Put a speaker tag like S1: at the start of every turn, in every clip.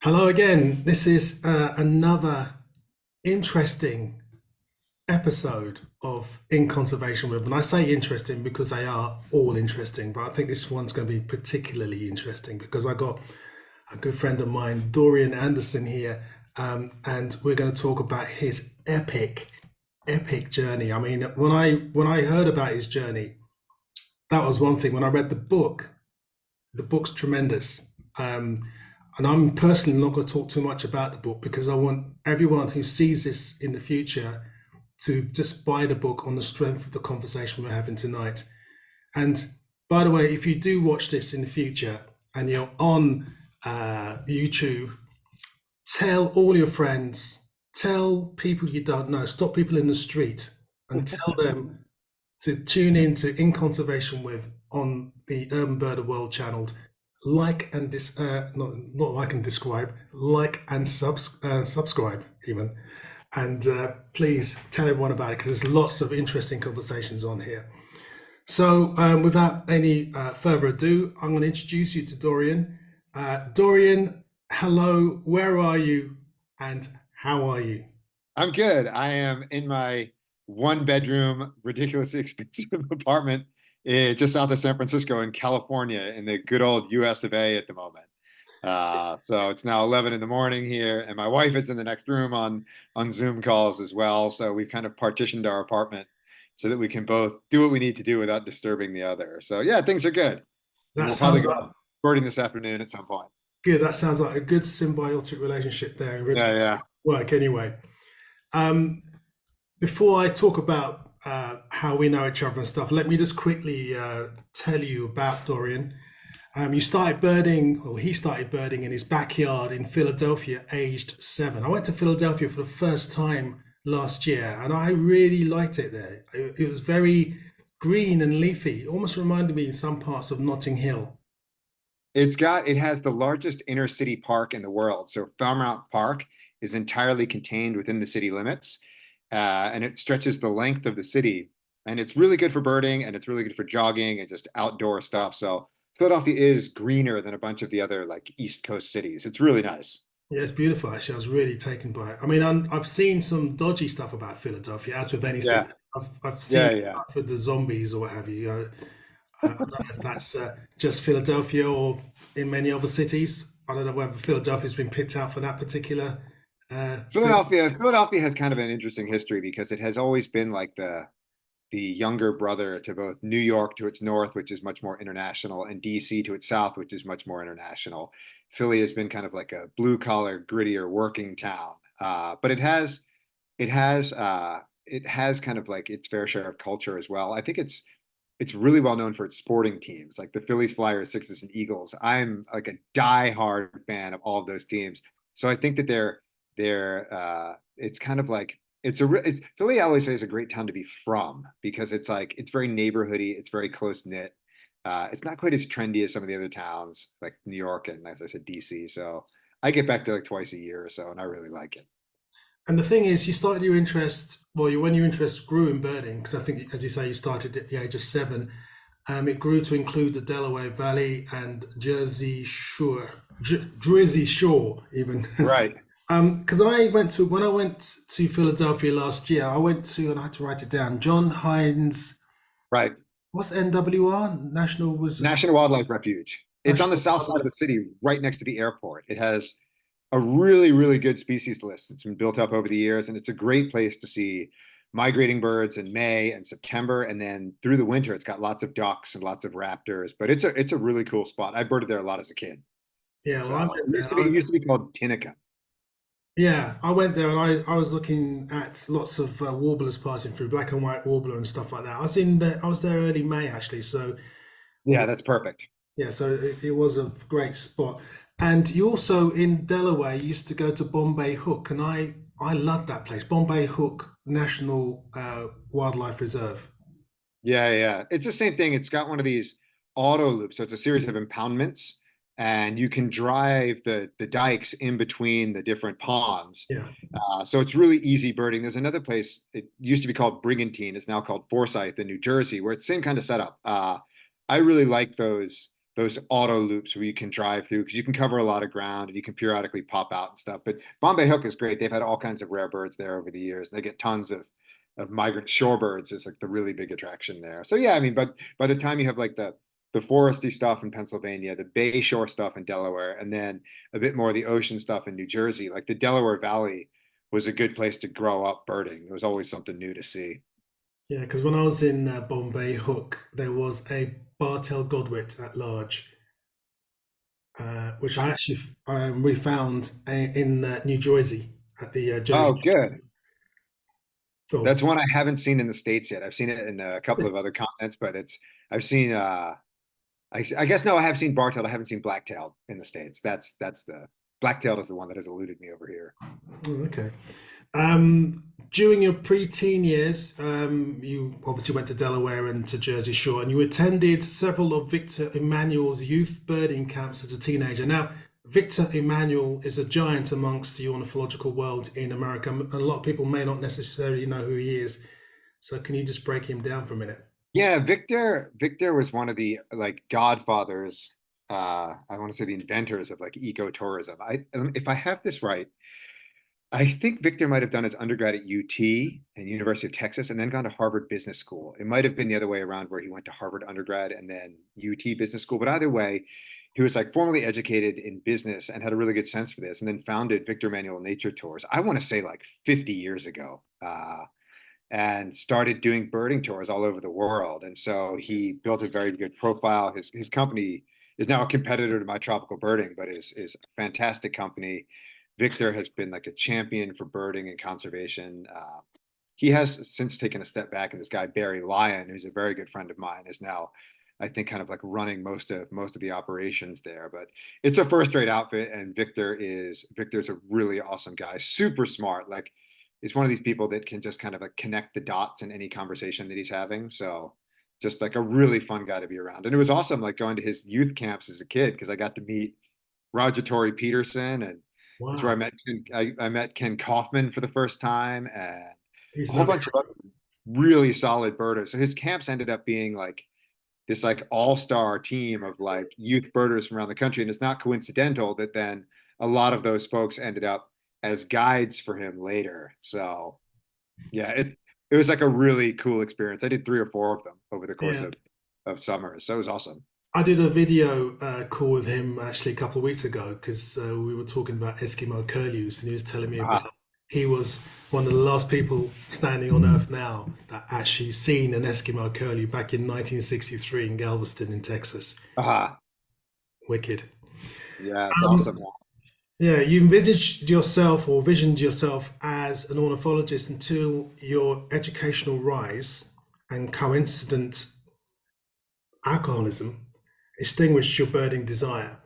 S1: Hello again. This is another interesting episode of In Conservation With. And I say interesting because they are all interesting, but I think this one's going to be particularly interesting because I got a good friend of mine, Dorian Anderson, here, and we're going to talk about his epic journey. I mean, when I heard about his journey, that was one thing. When I read the book's tremendous. And I'm personally not going to talk too much about the book because I want everyone who sees this in the future to just buy the book on the strength of the conversation we're having tonight. And by the way, if you do watch this in the future and you're on YouTube, tell all your friends, tell people you don't know, stop people in the street and tell them to tune in to In Conservation With on the Urban Bird of World channel. Like and not like and describe, like and subscribe even, and please tell everyone about it because there's lots of interesting conversations on here. So without any further ado, I'm going to introduce you to Dorian. Dorian, hello. Where are you, and how are you?
S2: I'm good. I am in my one bedroom, ridiculously expensive apartment just south of San Francisco in California in the good old US of A at the moment. So it's now 11 in the morning here, and my wife is in the next room on Zoom calls as well. So we've kind of partitioned our apartment so that we can both do what we need to do without disturbing the other. So yeah, things are good. And
S1: That
S2: we'll probably
S1: sounds
S2: go
S1: like
S2: out birding this afternoon at some point.
S1: good. That sounds like a good symbiotic relationship there in
S2: Yeah, yeah.
S1: work. Anyway, um, before I talk about how we know each other and stuff, let me just quickly tell you about Dorian. You started birding, or he started birding in his backyard in Philadelphia, aged 7. I went to Philadelphia for the first time last year, and I really liked it there. It was very green and leafy. It almost reminded me in some parts of Notting Hill.
S2: It has the largest inner city park in the world. So Fairmount Park is entirely contained within the city limits, and it stretches the length of the city. And it's really good for birding, and it's really good for jogging and just outdoor stuff. So Philadelphia is greener than a bunch of the other like East Coast cities. It's really nice.
S1: Yeah, it's beautiful. Actually, I was really taken by it. I mean, I've seen some dodgy stuff about Philadelphia, as with any
S2: Yeah,
S1: city. I've seen
S2: yeah, yeah.
S1: stuff with the zombies or what have you. I don't know if that's just Philadelphia or in many other cities. I don't know whether Philadelphia's been picked out for that particular thing.
S2: Philadelphia has kind of an interesting history because it has always been like the younger brother to both New York to its north, which is much more international, and DC to its south, which is much more international. Philly has been kind of like a blue collar, grittier working town, but it has kind of like its fair share of culture as well. I think it's really well known for its sporting teams, like the Phillies, Flyers, Sixers, and Eagles. I'm like a diehard fan of all of those teams. So I think that it's kind of like Philly. I always say is a great town to be from because it's like it's very neighborhoody, it's very close knit. It's not quite as trendy as some of the other towns like New York and, as I said, DC. So I get back there like twice a year or so, and I really like it.
S1: And the thing is, you started your interest, well, when your interest grew in birding, because I think, as you say, you started at the age of 7. It grew to include the Delaware Valley and Jersey Shore, even.
S2: Right,
S1: Because when I went to Philadelphia last year, I went to, and I had to write it down, John Hines,
S2: right.
S1: what's NWR? National was
S2: National Wildlife Refuge. It's on the
S1: National
S2: south side of
S1: Wildlife.
S2: the city, right next to the airport. It has a really, really good species list. It's been built up over the years, and it's a great place to see migrating birds in May and September, and then through the winter, it's got lots of ducks and lots of raptors. But it's a really cool spot. I birded there a lot as a kid.
S1: Yeah, well, I
S2: So
S1: went
S2: it
S1: there.
S2: used to be it used to be called Tinnica.
S1: Yeah, I went there and I was looking at lots of warblers passing through, black and white warbler and stuff like that. I was there early May actually, so
S2: Yeah, that's perfect.
S1: yeah, so it was a great spot. And you also in Delaware you used to go to Bombay Hook, and I love that place, Bombay Hook National Wildlife Reserve.
S2: Yeah, yeah. It's the same thing. It's got one of these auto loops. So it's a series of impoundments, and you can drive the dikes in between the different ponds.
S1: Yeah.
S2: So it's really easy birding. There's another place. It used to be called Brigantine. It's now called Forsyth in New Jersey, where it's the same kind of setup. I really like those. those auto loops where you can drive through because you can cover a lot of ground and you can periodically pop out and stuff. But Bombay Hook is great. They've had all kinds of rare birds there over the years. They get tons of migrant shorebirds is like the really big attraction there. So yeah, I mean, but by the time you have like the foresty stuff in Pennsylvania, the Bay Shore stuff in Delaware, and then a bit more of the ocean stuff in New Jersey, like the Delaware Valley was a good place to grow up birding. There was always something new to see.
S1: Yeah, because when I was in Bombay Hook, there was a bar-tailed godwit at large, which I actually we found in New Jersey at the
S2: Oh,
S1: Jersey
S2: good.
S1: Shore.
S2: That's one I haven't seen in the States yet. I've seen it in a couple of other continents, but I've seen I guess no, I have seen bar-tailed. I haven't seen black-tailed in the States. That's the black-tailed is the one that has eluded me over here.
S1: Oh, okay. During your preteen years, you obviously went to Delaware and to Jersey Shore, and you attended several of Victor Emmanuel's youth birding camps as a teenager. Now, Victor Emmanuel is a giant amongst the ornithological world in America. A lot of people may not necessarily know who he is. So, can you just break him down for a minute?
S2: Yeah, Victor was one of the like godfathers, I want to say the inventors of like ecotourism. If I have this right, I think Victor might have done his undergrad at UT and University of Texas and then gone to Harvard Business School. It might have been the other way around where he went to Harvard undergrad and then UT Business School. But either way, he was like formally educated in business and had a really good sense for this and then founded Victor Manual Nature Tours. I want to say like 50 years ago. And started doing birding tours all over the world. And so he built a very good profile. His company is now a competitor to My Tropical Birding, but is a fantastic company. Victor has been like a champion for birding and conservation. He has since taken a step back, and this guy Barry Lyon, who's a very good friend of mine, is now, I think, kind of like running most of the operations there. But it's a first-rate outfit, and Victor's a really awesome guy, super smart. Like, he's one of these people that can just kind of like connect the dots in any conversation that he's having. So just like a really fun guy to be around. And it was awesome, like going to his youth camps as a kid because I got to meet Roger Torrey Peterson, and that's where
S1: Wow,
S2: I met Ken Kaufman for the first time, and
S1: he's
S2: a whole
S1: no.
S2: bunch of other really solid birders. So his camps ended up being like this like all-star team of like youth birders from around the country. And it's not coincidental that then a lot of those folks ended up as guides for him later. So yeah, it was like a really cool experience. I did 3 or 4 of them over the course
S1: Yeah,
S2: of summers. So it was awesome.
S1: I did a video call with him actually a couple of weeks ago because we were talking about Eskimo curlews, and he was telling me
S2: Uh-huh.
S1: about he was one of the last people standing on Earth now that actually seen an Eskimo curlew back in 1963 in Galveston in Texas.
S2: Uh-huh.
S1: Wicked.
S2: Yeah, it's awesome.
S1: Um, yeah, you envisaged yourself or visioned yourself as an ornithologist until your educational rise and coincident alcoholism extinguished your birding desire.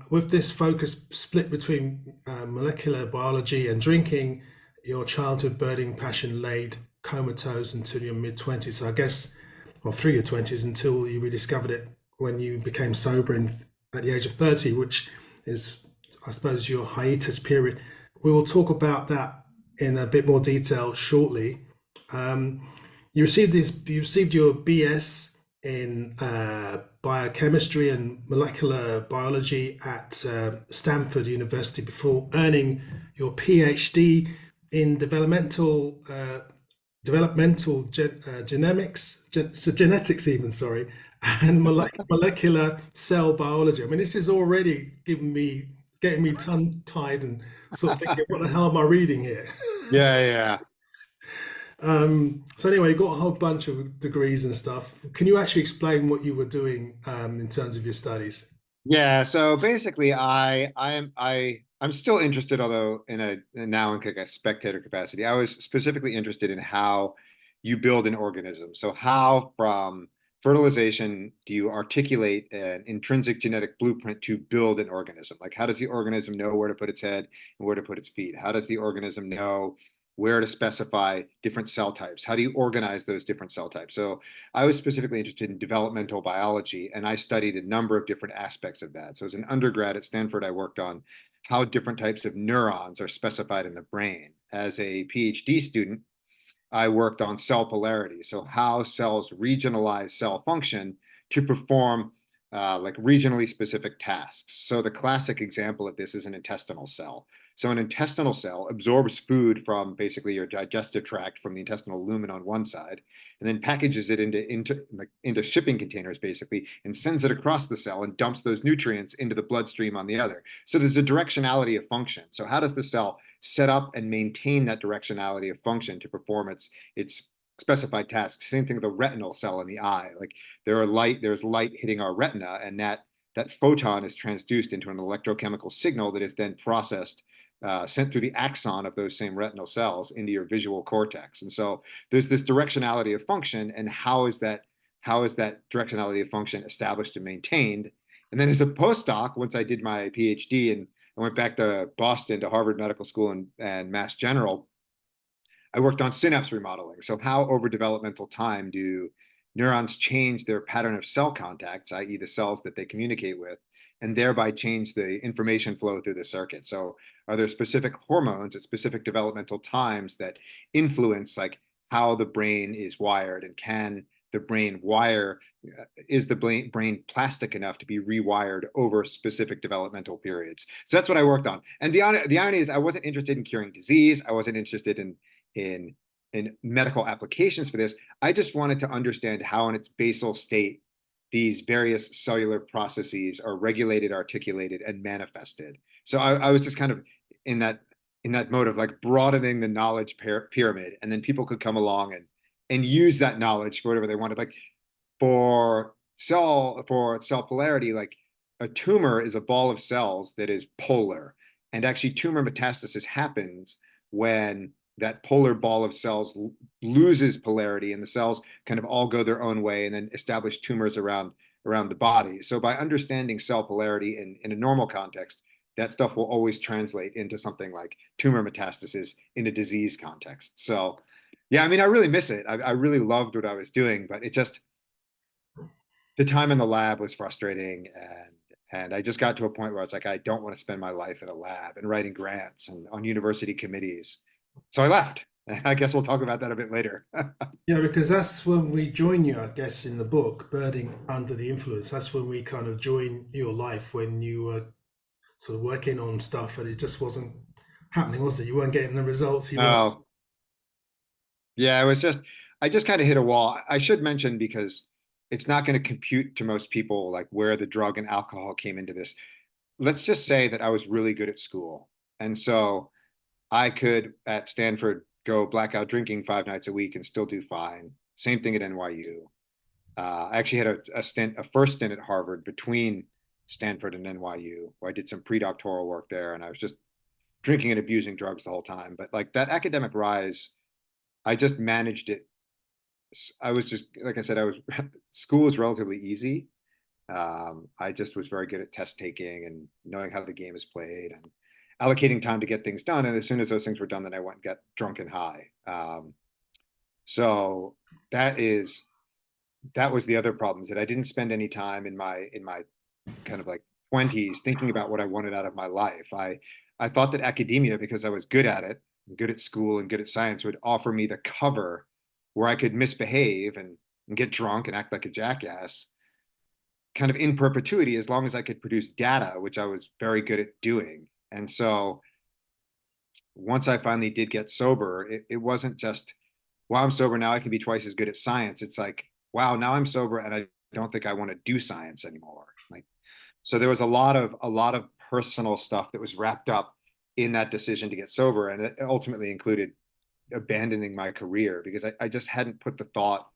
S1: With this focus split between molecular biology and drinking, your childhood birding passion laid comatose until your mid 20s. So I guess, or through your 20s until you rediscovered it when you became sober at the age of 30, which is, I suppose, your hiatus period. We will talk about that in a bit more detail shortly. Um, you received your BS in biochemistry and molecular biology at Stanford University before earning your PhD in genetics even, sorry, and molecular cell biology. I mean, this is already getting me tongue tied and sort of thinking, what the hell am I reading here?
S2: Yeah, yeah.
S1: So anyway, you got a whole bunch of degrees and stuff. Can you actually explain what you were doing in terms of your studies?
S2: Yeah, so basically I'm still interested, although now in like a spectator capacity. I was specifically interested in how you build an organism. So how from fertilization do you articulate an intrinsic genetic blueprint to build an organism? Like how does the organism know where to put its head and where to put its feet? How does the organism know where to specify different cell types? How do you organize those different cell types? So I was specifically interested in developmental biology, and I studied a number of different aspects of that. So as an undergrad at Stanford, I worked on how different types of neurons are specified in the brain. As a PhD student, I worked on cell polarity, so how cells regionalize cell function to perform like regionally specific tasks. So the classic example of this is an intestinal cell. So an intestinal cell absorbs food from basically your digestive tract from the intestinal lumen on one side, and then packages it into shipping containers basically, and sends it across the cell and dumps those nutrients into the bloodstream on the other. So there's a directionality of function. So how does the cell set up and maintain that directionality of function to perform its specified tasks? Same thing with the retinal cell in the eye. Like there's light hitting our retina, and that photon is transduced into an electrochemical signal that is then processed, sent through the axon of those same retinal cells into your visual cortex. And so there's this directionality of function, and how is that directionality of function established and maintained? And then as a postdoc, once I did my PhD and I went back to Boston to Harvard Medical School and Mass General, I worked on synapse remodeling. So how over developmental time do neurons change their pattern of cell contacts, i.e. the cells that they communicate with, and thereby change the information flow through the circuit? So are there specific hormones at specific developmental times that influence like how the brain is wired, and can the brain wire, is the brain plastic enough to be rewired over specific developmental periods? So that's what I worked on. And the irony is I wasn't interested in curing disease. I wasn't interested in in medical applications for this. I just wanted to understand how in its basal state these various cellular processes are regulated, articulated, and manifested. So I was just kind of in that mode of like broadening the knowledge pyramid, and then people could come along and use that knowledge for whatever they wanted. Like for cell polarity, like a tumor is a ball of cells that is polar, and actually tumor metastasis happens when that polar ball of cells loses polarity, and the cells kind of all go their own way and then establish tumors around the body. So by understanding cell polarity in a normal context, that stuff will always translate into something like tumor metastasis in a disease context. So yeah, I mean, I really miss it. I really loved what I was doing, but it just, the time in the lab was frustrating, and I just got to a point where I was like, I don't want to spend my life in a lab and writing grants and on university committees. So I left. I guess we'll talk about that a bit later.
S1: Yeah, because that's when we join you, I guess, in the book, Birding Under the Influence. That's when we kind of join your life, when you were sort of working on stuff and it just wasn't happening, was it? You weren't getting the results you were.
S2: Oh, yeah, I just kind of hit a wall. I should mention, because it's not going to compute to most people like where the drug and alcohol came into this. Let's just say that I was really good at school. And so I could at Stanford go blackout drinking 5 nights a week and still do fine. Same thing at NYU. I actually had a first stint at Harvard between Stanford and NYU, where I did some pre-doctoral work there, and I was just drinking and abusing drugs the whole time. But like that academic rise, I just managed it. I was just, like I said, school was relatively easy. I just was very good at test taking and knowing how the game is played and allocating time to get things done. And as soon as those things were done, then I went and got drunk and high. So that was the other problem, is that I didn't spend any time in my kind of like 20s thinking about what I wanted out of my life. I thought that academia, because I was good at it, and good at school and good at science, would offer me the cover where I could misbehave and get drunk and act like a jackass kind of in perpetuity, as long as I could produce data, which I was very good at doing. And so once I finally did get sober, it wasn't just, wow, I'm sober, now I can be twice as good at science. It's like, wow, now I'm sober and I don't think I want to do science anymore. Like, so there was a lot of personal stuff that was wrapped up in that decision to get sober, and it ultimately included abandoning my career, because I just hadn't put the thought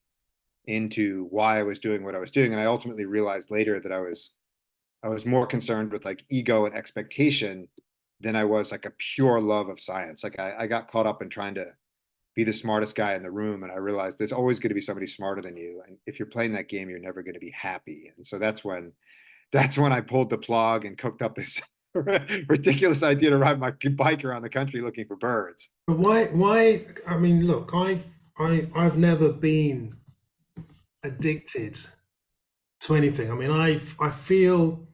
S2: into why I was doing what I was doing. And I ultimately realized later that I was more concerned with like ego and expectation than I was like a pure love of science. Like I got caught up in trying to be the smartest guy in the room, and I realized there's always going to be somebody smarter than you, and if you're playing that game, you're never going to be happy. And so that's when I pulled the plug and cooked up this ridiculous idea to ride my bike around the country looking for birds.
S1: But why? I mean, look, I've never been addicted to anything. I mean, I feel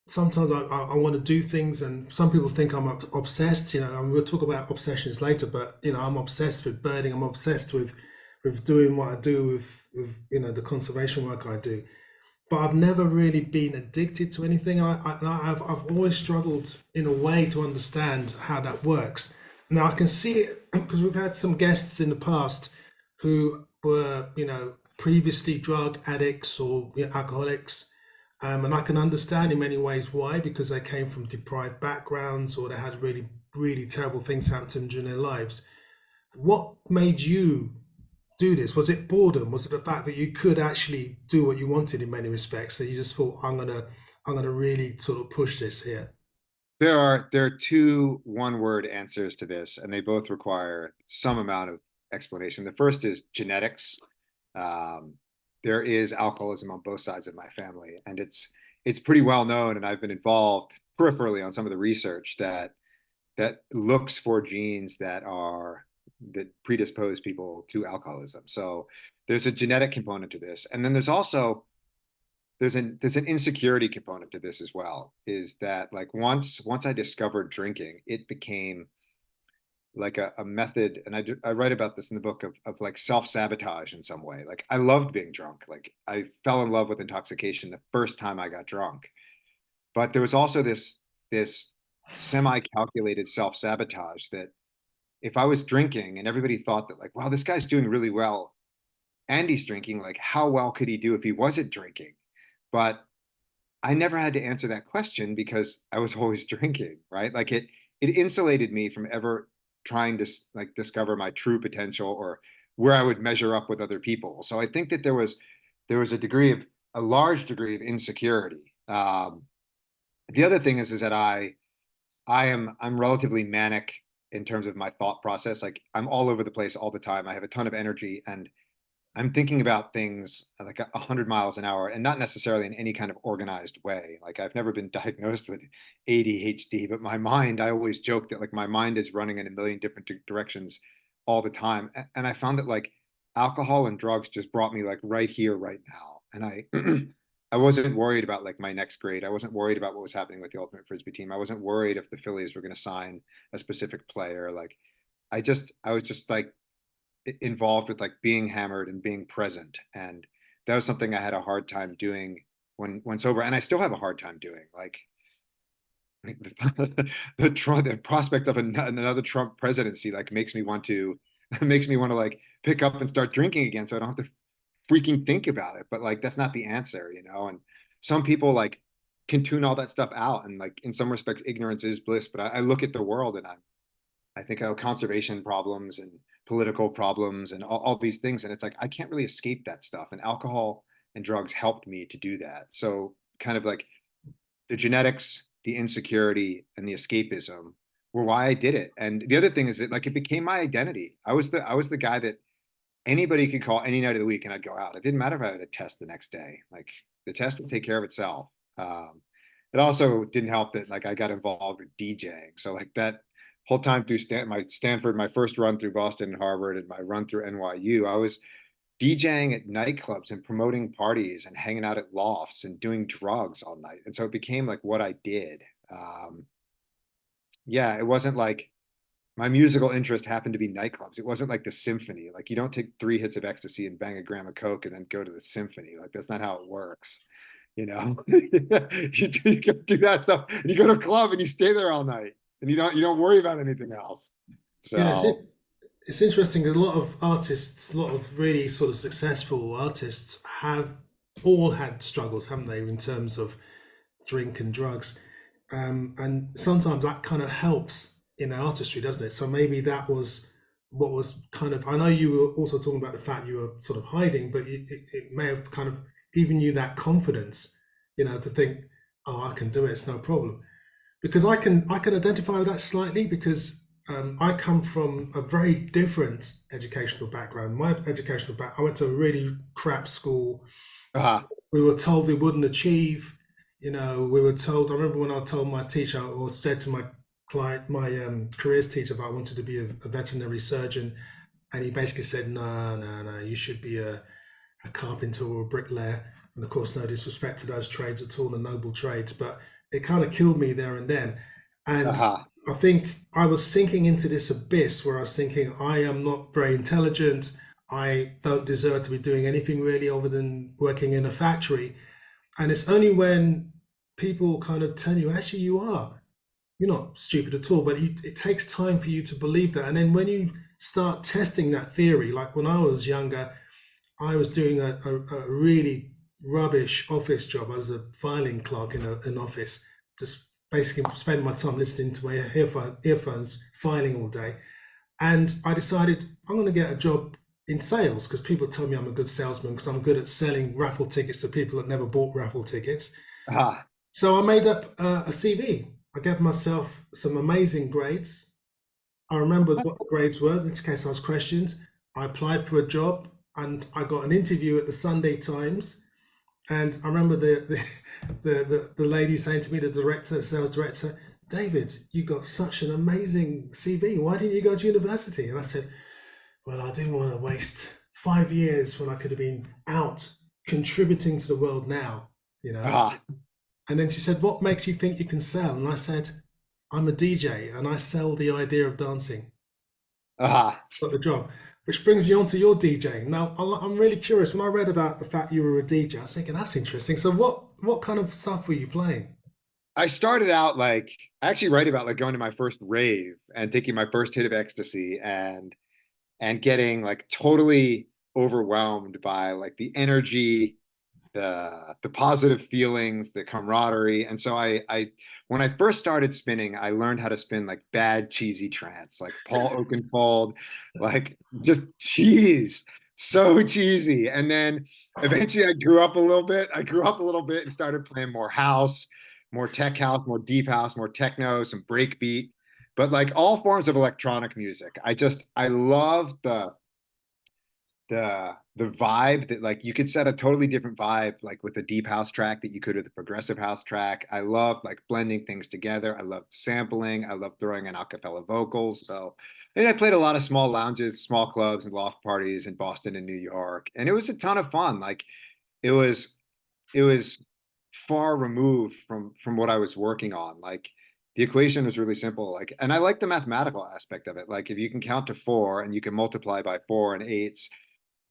S1: sometimes I want to do things, and some people think I'm obsessed. You know, and we'll talk about obsessions later. But you know, I'm obsessed with birding. I'm obsessed with doing what I do with the conservation work I do. but I've never really been addicted to anything. I've always struggled in a way to understand how that works. Now I can see it because we've had some guests in the past who were, previously drug addicts or alcoholics, and I can understand in many ways why, because they came from deprived backgrounds or they had really, really terrible things happen to them during their lives. What made you do this? Was it boredom? Was it the fact that you could actually do what you wanted in many respects? So you just thought, I'm gonna really sort of push this here.
S2: There are two one-word answers to this, and they both require some amount of explanation. The first is genetics. Um, there is alcoholism on both sides of my family, and it's pretty well known, and I've been involved peripherally on some of the research that looks for genes that predispose people to alcoholism. So there's a genetic component to this, and then there's an insecurity component to this as well. Is that like once I discovered drinking, it became like a method, and I write about this in the book of like self-sabotage in some way. Like I loved being drunk. Like I fell in love with intoxication the first time I got drunk. But there was also this semi-calculated self-sabotage that if I was drinking and everybody thought that like, wow, this guy's doing really well and he's drinking, like how well could he do if he wasn't drinking? But I never had to answer that question because I was always drinking, right? Like it insulated me from ever trying to like discover my true potential or where I would measure up with other people. So I think that there was a large degree of insecurity. The other thing is that I'm relatively manic in terms of my thought process. Like I'm all over the place all the time. I have a ton of energy and I'm thinking about things like 100 miles an hour and not necessarily in any kind of organized way. Like I've never been diagnosed with ADHD, but my mind, I always joke that like my mind is running in a million different directions all the time. And I found that like alcohol and drugs just brought me like right here, right now. And I wasn't worried about like my next grade. I wasn't worried about what was happening with the Ultimate Frisbee team. I wasn't worried if the Phillies were going to sign a specific player. Like I was just like involved with like being hammered and being present. And that was something I had a hard time doing when sober, and I still have a hard time doing. Like the prospect of another Trump presidency like makes me want to makes me want to like pick up and start drinking again, so I don't have to freaking think about it. But like that's not the answer, you know. And some people like can tune all that stuff out, and like in some respects, ignorance is bliss. But I look at the world and I think of conservation problems and political problems and all these things. And it's like, I can't really escape that stuff. And alcohol and drugs helped me to do that. So kind of like the genetics, the insecurity and the escapism were why I did it. And the other thing is that like, it became my identity. I was the guy that anybody could call any night of the week and I'd go out. It didn't matter if I had a test the next day. Like the test would take care of itself. It also didn't help that like I got involved with DJing. So like that whole time through my Stanford, my first run through Boston and Harvard, and my run through NYU, I was DJing at nightclubs and promoting parties and hanging out at lofts and doing drugs all night. And so it became like what I did. Yeah, it wasn't like my musical interest happened to be nightclubs. It wasn't like the symphony. Like you don't take 3 hits of ecstasy and bang a gram of coke and then go to the symphony. Like that's not how it works. You know, you go do that stuff and you go to a club and you stay there all night and you don't worry about anything else.
S1: Yeah,
S2: So
S1: it's interesting. A lot of artists, a lot of really sort of successful artists have all had struggles, haven't they, in terms of drink and drugs. And sometimes that kind of helps in artistry, doesn't it? So maybe that was what was kind of. I know you were also talking about the fact you were sort of hiding, but it may have kind of given you that confidence, to think, oh, I can do it. It's no problem. Because I can identify with that slightly because I come from a very different educational background. I went to a really crap school.
S2: uh,
S1: We were told we wouldn't achieve. We were told. I remember when I told my teacher or said to my client, my careers teacher, that I wanted to be a veterinary surgeon, and he basically said, "No, no, no. You should be a carpenter or a bricklayer." And of course, no disrespect to those trades at all, the noble trades, but it kind of killed me there and then. And
S2: uh,
S1: I think I was sinking into this abyss where I was thinking, I am not very intelligent. I don't deserve to be doing anything really other than working in a factory. And it's only when people kind of tell you, actually, you're not stupid at all, but it takes time for you to believe that. And then when you start testing that theory, like when I was younger, I was doing a really rubbish office job as a filing clerk in an office, just basically spending my time listening to my earphones, filing all day. And I decided I'm going to get a job in sales because people tell me I'm a good salesman because I'm good at selling raffle tickets to people that never bought raffle tickets.
S2: Ah,
S1: So I made up a CV. I gave myself some amazing grades. I remembered what the grades were in case I was questioned. I applied for a job and I got an interview at the Sunday Times. And I remember the lady saying to me, the director, the sales director, David, you got such an amazing CV. Why didn't you go to university? And I said, well, I didn't want to waste 5 years when I could have been out contributing to the world now, you know?
S2: ah,
S1: And then she said, what makes you think you can sell? And I said, I'm a DJ and I sell the idea of dancing.
S2: ah.
S1: Got the job. Which brings me on to your DJing. Now, I'm really curious. When I read about the fact you were a DJ, I was thinking that's interesting. So, what kind of stuff were you playing?
S2: I started out like I actually write about like going to my first rave and taking my first hit of ecstasy and getting like totally overwhelmed by like the energy, the positive feelings, the camaraderie. And so I when I first started spinning, I learned how to spin like bad cheesy trance, like Paul Oakenfold, like just cheese, so cheesy. And then eventually I grew up a little bit. I grew up a little bit and started playing more house, more tech house, more deep house, more techno, some breakbeat, but like all forms of electronic music. I love the vibe that like you could set a totally different vibe like with a deep house track that you could with a progressive house track. I love like blending things together. I love sampling. I love throwing in a cappella vocals. So and I played a lot of small lounges, small clubs and loft parties in Boston and New York. And it was a ton of fun. Like it was it was far removed from what I was working on. Like the equation was really simple. Like, and I like the mathematical aspect of it. Like if you can count to four and you can multiply by four and eights,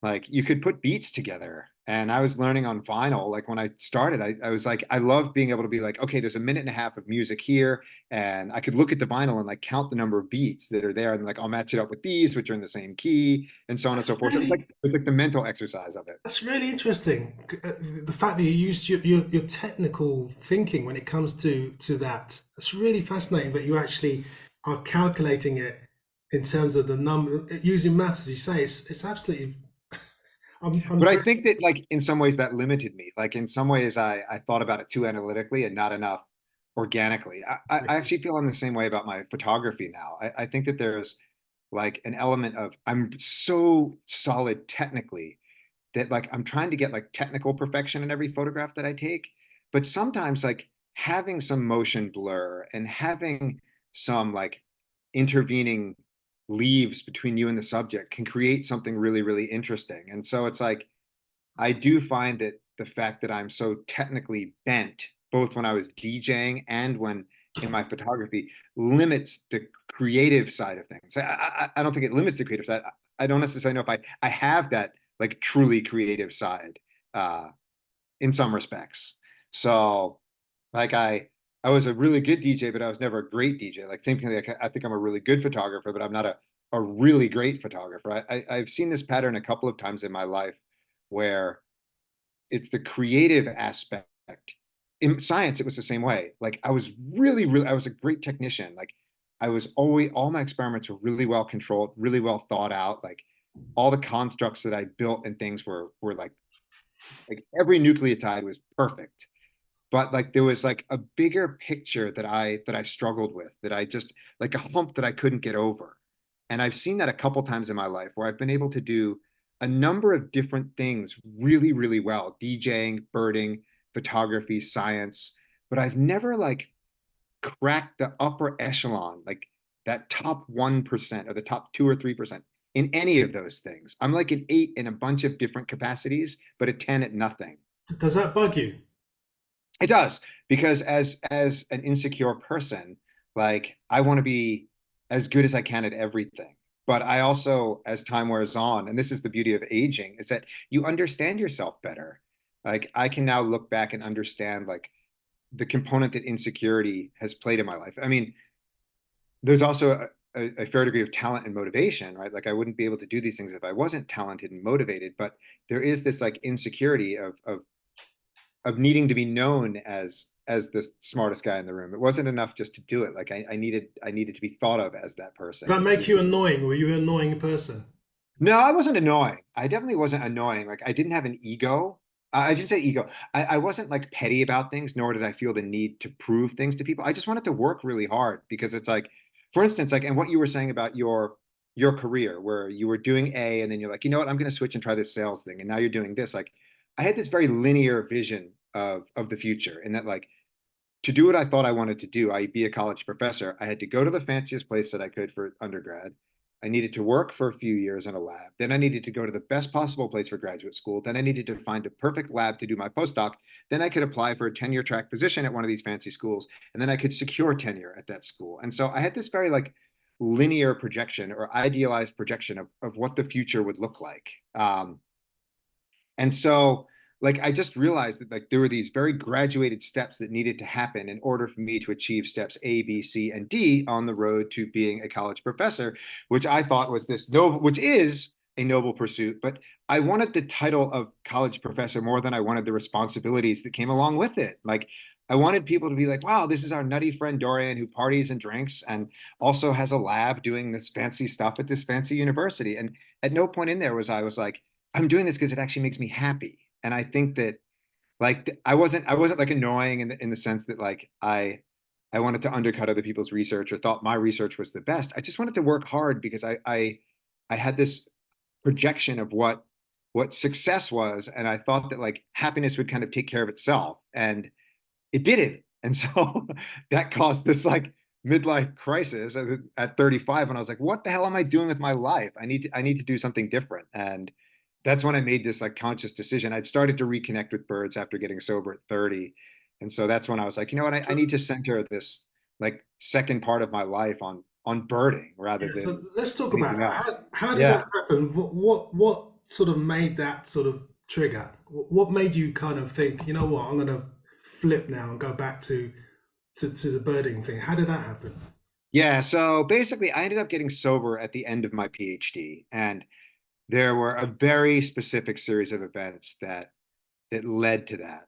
S2: like you could put beats together. And I was learning on vinyl. Like when I started, I was like, I love being able to be like, okay, there's a minute and a half of music here. And I could look at the vinyl and like count the number of beats that are there. And like, I'll match it up with these, which are in the same key and so on and
S1: That's
S2: so forth. So
S1: really
S2: it was like the mental exercise of it.
S1: that's really interesting. The fact that you used your technical thinking when it comes to that. That's really fascinating. That you actually are calculating it in terms of the number using maths, as you say. It's absolutely. I'm
S2: But I
S1: very
S2: think that like in some ways that limited me. Like in some ways I thought about it too analytically and not enough organically. I actually feel I'm the same way about my photography now. I think that there's like an element of I'm so solid technically that like I'm trying to get like technical perfection in every photograph that I take. But sometimes like having some motion blur and having some like intervening leaves between you and the subject can create something really, really interesting. And so it's like I do find that the fact that I'm so technically bent, both when I was DJing and when in my photography, limits the creative side of things. I don't think it limits the creative side. I don't necessarily know if I have that like truly creative side uh, in some respects. So like I was a really good DJ, but I was never a great DJ. Like same thing. Like, I think I'm a really good photographer, but I'm not a really great photographer. I've seen this pattern a couple of times in my life where it's the creative aspect. In science, it was the same way. Like I was I was a great technician. Like I was always, all my experiments were really well controlled, really well thought out. Like all the constructs that I built and things were like every nucleotide was perfect. But like there was like a bigger picture that I struggled with, that I just like a hump that I couldn't get over. And I've seen that a couple times in my life where I've been able to do a number of different things really, really well, DJing, birding, photography, science, but I've never like cracked the upper echelon, like that top 1% or the top 2 or 3% in any of those things. I'm like an eight in a bunch of different capacities, but a 10 at nothing.
S1: Does that bug you?
S2: It does, because as an insecure person, like I want to be as good as I can at everything. But I also, as time wears on, and this is the beauty of aging, is that you understand yourself better. Like I can now look back and understand like the component that insecurity has played in my life. I mean, there's also a fair degree of talent and motivation, right? Like I wouldn't be able to do these things if I wasn't talented and motivated, but there is this like insecurity of needing to be known as the smartest guy in the room. It wasn't enough just to do it. Like I needed to be thought of as that
S1: Did that
S2: person.
S1: make you annoying? Were you an annoying person?
S2: No, I wasn't annoying. I definitely wasn't annoying. Like I didn't have an ego. I shouldn't say ego. I wasn't like petty about things, nor did I feel the need to prove things to people. I just wanted to work really hard because it's like, for instance, like, and what you were saying about your career, where you were doing A, and then you're like, you know what, I'm going to switch and try this sales thing, and now you're doing this. Like, I had this very linear vision of the future, and that like to do what I thought I wanted to do, I be a college professor, I had to go to the fanciest place that I could for undergrad. I needed to work for a few years in a lab. Then I needed to go to the best possible place for graduate school. Then I needed to find the perfect lab to do my postdoc. Then I could apply for a tenure track position at one of these fancy schools. And then I could secure tenure at that school. And so I had this very like linear projection or idealized projection of what the future would look like. And so like I just realized that like there were these very graduated steps that needed to happen in order for me to achieve steps A, B, C, and D on the road to being a college professor, which I thought was this noble, which is a noble pursuit. But I wanted the title of college professor more than I wanted the responsibilities that came along with it. Like I wanted people to be like, wow, this is our nutty friend Dorian who parties and drinks and also has a lab doing this fancy stuff at this fancy university. And at no point in there was I was like, I'm doing this because it actually makes me happy. And I think that like I wasn't like annoying in the sense that like I wanted to undercut other people's research or thought my research was the best. I just wanted to work hard because I had this projection of what success was, and I thought that like happiness would kind of take care of itself, and it didn't. And so that caused this like midlife crisis at 35 when I was like, what the hell am I doing with my life? I need to do something different. And that's when I made this like conscious decision. I'd started to reconnect with birds after getting sober at 30. And so that's when I was like, you know what, I need to center this like second part of my life on birding rather
S1: Yeah, so
S2: than
S1: let's talk about
S2: anything
S1: that.
S2: else.
S1: How did that
S2: Yeah.
S1: happen? What sort of made that sort of trigger? What made you kind of think, you know what, I'm gonna flip now and go back to the birding thing? How did that happen?
S2: Yeah. So basically I ended up getting sober at the end of my PhD. And there were a very specific series of events that led to that.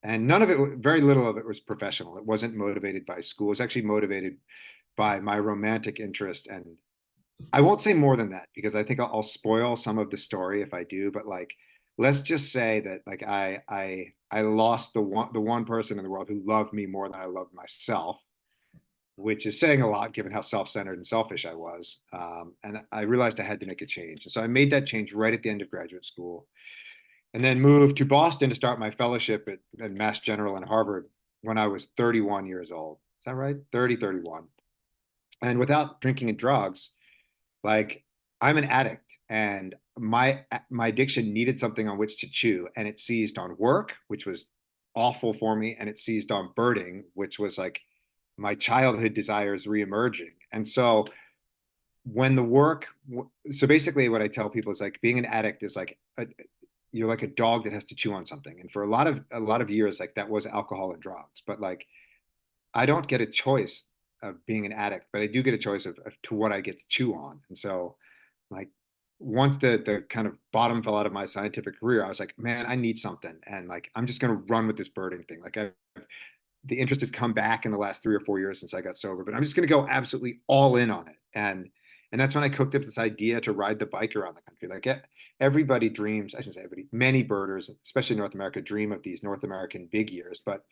S2: And none of it, very little of it was professional. It wasn't motivated by school. It was actually motivated by my romantic interest. And I won't say more than that because I think I'll spoil some of the story if I do. But like, let's just say that like I lost the one person in the world who loved me more than I loved myself, which is saying a lot given how self-centered and selfish I was. And I realized I had to make a change. And so I made that change right at the end of graduate school and then moved to Boston to start my fellowship at Mass General and Harvard when I was 31 years old. Is that right? 30, 31. And without drinking and drugs, like I'm an addict and my addiction needed something on which to chew. And it seized on work, which was awful for me. And it seized on birding, which was like my childhood desires reemerging. And so when the work, so basically what I tell people is like being an addict is like you're like a dog that has to chew on something. And for a lot of years, like that was alcohol and drugs. But like I don't get a choice of being an addict, but I do get a choice of to what I get to chew on. And so like once the kind of bottom fell out of my scientific career, I was like, man, I need something. And like I'm just gonna run with this birding thing. Like the interest has come back in the last 3 or 4 years since I got sober, but I'm just going to go absolutely all in on it. And that's when I cooked up this idea to ride the bike around the country. Like everybody dreams, I shouldn't say everybody, many birders, especially North America, dream of these North American big years. But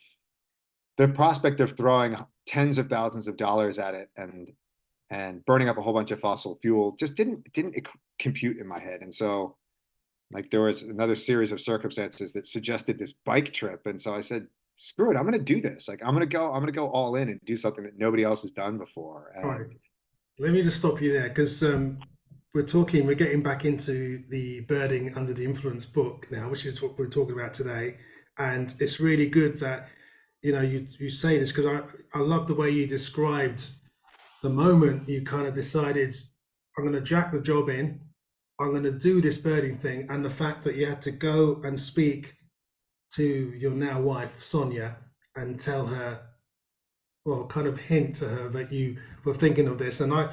S2: the prospect of throwing tens of thousands of dollars at it and burning up a whole bunch of fossil fuel just didn't compute in my head. And so like there was another series of circumstances that suggested this bike trip. And so I said, screw it, I'm gonna do this. Like I'm gonna go all in and do something that nobody else has done before.
S1: All right,
S2: And
S1: let me just stop you there because we're getting back into the Birding Under the Influence book now, which is what we're talking about today. And it's really good that you say this because I love the way you described the moment you kind of decided I'm going to jack the job in, I'm going to do this birding thing, and the fact that you had to go and speak to your now wife, Sonia, and tell her, well, kind of hint to her that you were thinking of this. And I